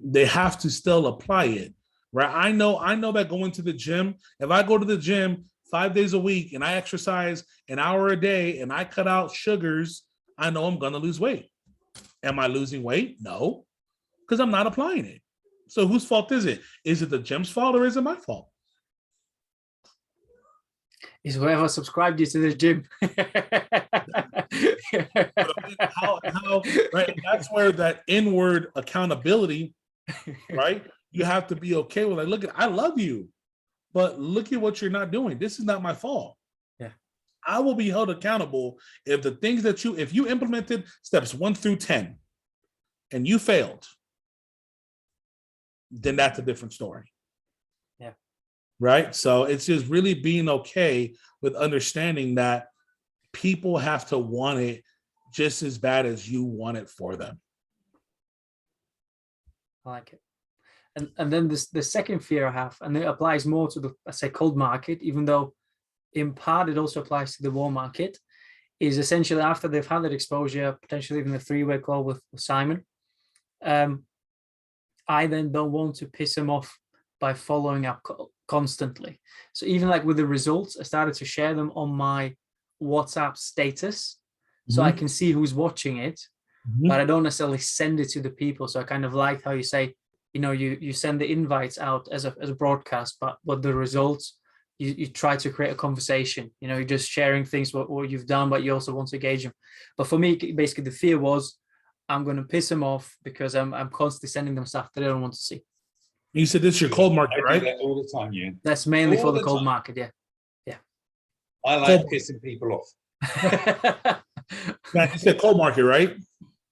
They have to still apply it, right? I know that going to the gym, if I go to the gym 5 days a week and I exercise an hour a day and I cut out sugars, I know I'm going to lose weight. Am I losing weight? No, because I'm not applying it. So whose fault is it? Is it the gym's fault or is it my fault? Is whoever subscribed you to the gym. how, right? That's where that inward accountability, right? You have to be okay with, like, look, I love you, but look at what you're not doing. This is not my fault. Yeah. I will be held accountable if the things that if you implemented steps 1 through 10 and you failed, then that's a different story. Yeah. Right. So it's just really being okay with understanding that people have to want it just as bad as you want it for them. I like it. And then the second fear I have, and it applies more to the, I say, cold market, even though in part it also applies to the warm market, is essentially after they've had that exposure, potentially even a 3-way call with Simon, I then don't want to piss him off by following up constantly. So even like with the results, I started to share them on my WhatsApp status, so I can see who's watching it, but I don't necessarily send it to the people. So I kind of like how you say, you send the invites out as a broadcast, but the results you try to create a conversation. You know, you're just sharing things what you've done, but you also want to engage them. But for me, basically the fear was I'm going to piss them off because I'm constantly sending them stuff that they don't want to see. You said this is your cold market, I do right? that all the time, you. That's mainly All for the the cold time. market. Yeah. I like Cold. pissing people off. Man, you said cold market, right?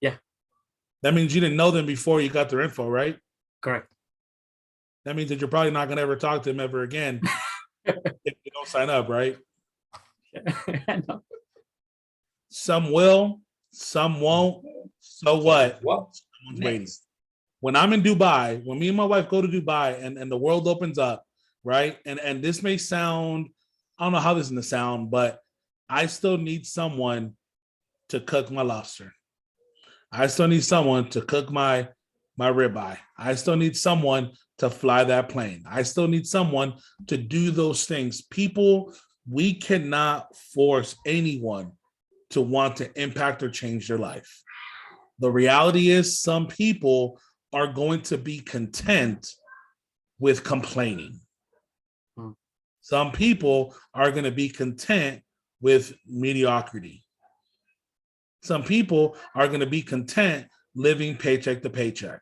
Yeah. That means you didn't know them before you got their info, right? Correct. That means that you're probably not going to ever talk to them ever again if you don't sign up, right? No. Some will, some won't. So what? What? Someone's waiting. When I'm in Dubai, when me and my wife go to Dubai and the world opens up, right? And this may sound, I don't know how this is going to sound, but I still need someone to cook my lobster. I still need someone to cook my ribeye. I still need someone to fly that plane. I still need someone to do those things. People, we cannot force anyone to want to impact or change their life. The reality is some people are going to be content with complaining. Some people are going to be content with mediocrity. Some people are going to be content living paycheck to paycheck.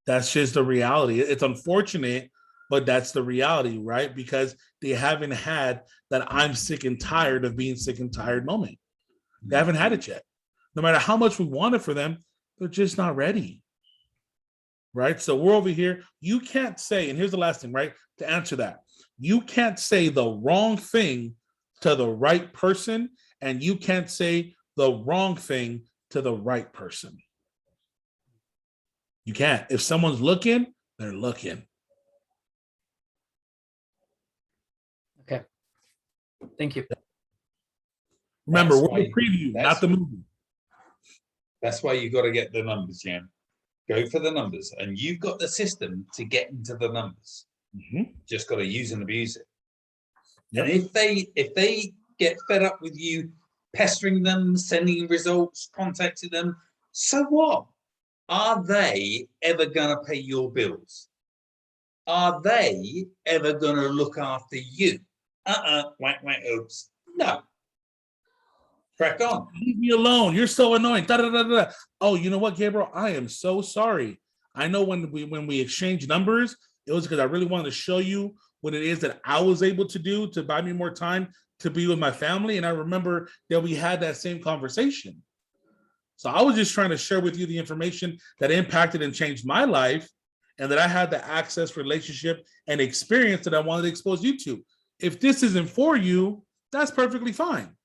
That's just the reality. It's unfortunate, but that's the reality, right? Because they haven't had that I'm sick and tired of being sick and tired moment. They haven't had it yet. No matter how much we want it for them, they're just not ready. Right? So we're over here. You can't say, and here's the last thing, right? To answer that, you can't say the wrong thing to the right person, and you can't say the wrong thing to the right person. You can't. If someone's looking, they're looking. Okay. Thank you. Remember, That's we're the preview, not the movie. That's why you got to get the numbers, Jan. Go for the numbers, and you've got the system to get into the numbers. Just got to use and abuse it. Yep. And if they get fed up with you pestering them, sending results, contacting them, so what? Are they ever going to pay your bills? Are they ever going to look after you? Whack, oops. No. Crack on. Leave me alone. You're so annoying. Da, da, da, da. Oh, you know what, Gabriel? I am so sorry. I know when we exchanged numbers, it was because I really wanted to show you what it is that I was able to do to buy me more time to be with my family. And I remember that we had that same conversation. So I was just trying to share with you the information that impacted and changed my life, and that I had the access, relationship, and experience that I wanted to expose you to. If this isn't for you, that's perfectly fine.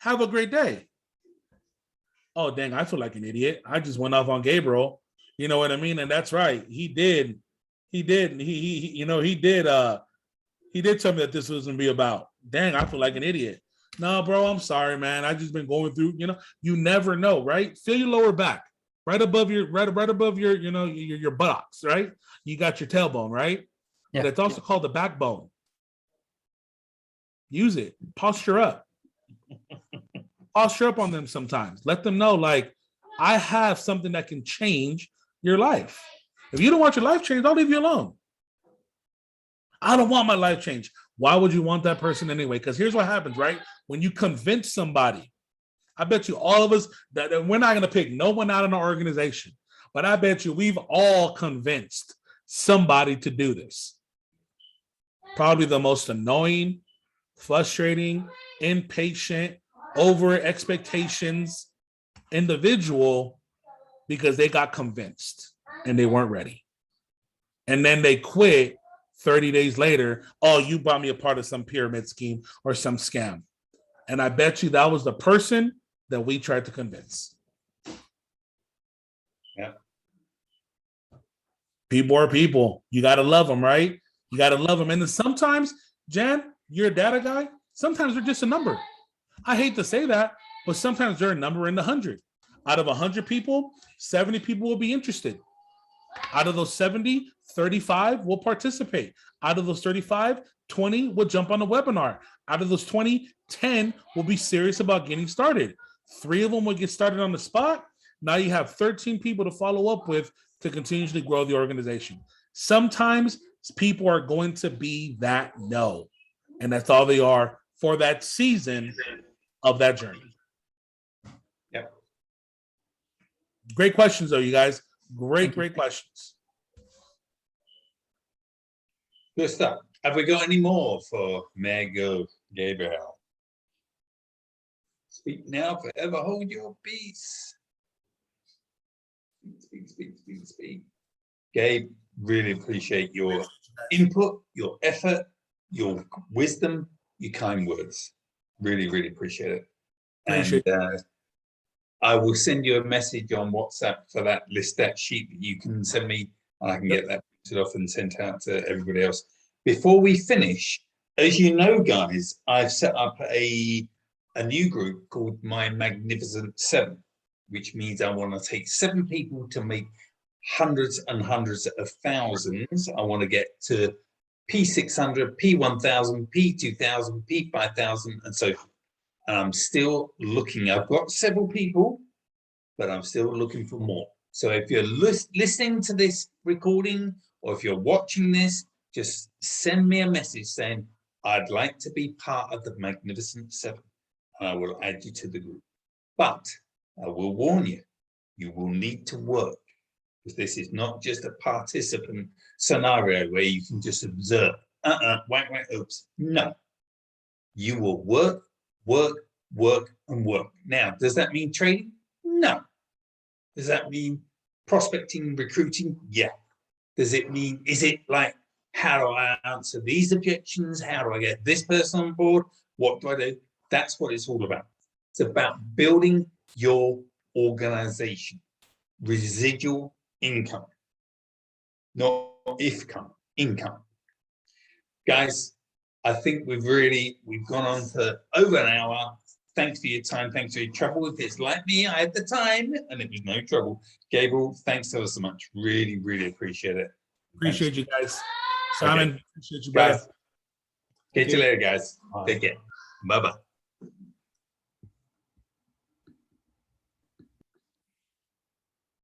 Have a great day. Oh, dang, I feel like an idiot. I just went off on Gabriel. You know what I mean? And that's right. He did. He did tell me that this was going to be about. Dang, I feel like an idiot. No, bro, I'm sorry, man. I just been going through, you never know, right? Feel your lower back, right above your, your buttocks, right? You got your tailbone, right? Yeah. But it's also called the backbone. Use it. Posture up. Posture up on them sometimes. Let them know, like, I have something that can change your life. If you don't want your life changed, I'll leave you alone. I don't want my life changed. Why would you want that person anyway? Because here's what happens, right? When you convince somebody, I bet you all of us, that we're not going to pick no one out in our organization, but I bet you we've all convinced somebody to do this. Probably the most annoying, frustrating, impatient, over expectations individual, because they got convinced and they weren't ready. And then they quit 30 days later. Oh, you brought me a part of some pyramid scheme or some scam. And I bet you that was the person that we tried to convince. Yeah. People are people. You got to love them, right? You got to love them. And then sometimes, Jan, you're a data guy. Sometimes they're just a number. I hate to say that, but sometimes they're a number in the 100. Out of 100 people, 70 people will be interested. Out of those 70, 35 will participate. Out of those 35, 20 will jump on the webinar. Out of those 20, 10 will be serious about getting started. 3 of them will get started on the spot. Now you have 13 people to follow up with to continuously grow the organization. Sometimes People are going to be that no. And that's all they are for that season of that journey. Yep. Great questions, though, you guys. Great questions. Good stuff. Have we got any more for Meg or Gabriel? Speak now, forever hold your peace. Speak. Gabe, really appreciate your input, your effort, your wisdom, your kind words. Really appreciate it. Appreciate and I will send you a message on WhatsApp for that list, that sheet that you can send me, and I can get that printed off and sent out to everybody else. Before we finish, as you know, guys, I've set up a new group called My Magnificent Seven, which means I want to take 7 people to make hundreds and hundreds of thousands. I want to get to P600, P1000, P2000, P5000, and so forth. And I'm still looking. I've got several people, but I'm still looking for more. So if you're listening to this recording, or if you're watching this, just send me a message saying, I'd like to be part of the Magnificent Seven, and I will add you to the group. But I will warn you, you will need to work, because this is not just a participant scenario where you can just observe. Whack, oops. No, you will work. Now, does that mean trading? No. Does that mean prospecting, recruiting? Yeah. Does it mean, is it like, how do I answer these objections? How do I get this person on board? What do I do? That's what it's all about. It's about building your organization, residual income, not income. Guys, I think we've gone on for over an hour. Thanks for your time. Thanks for your trouble. If it's like me, I had the time and it was no trouble. Gabriel, thanks so much. Really appreciate it. Appreciate you guys. Simon, Okay. appreciate you guys. Catch you later, guys. Take care. Bye-bye.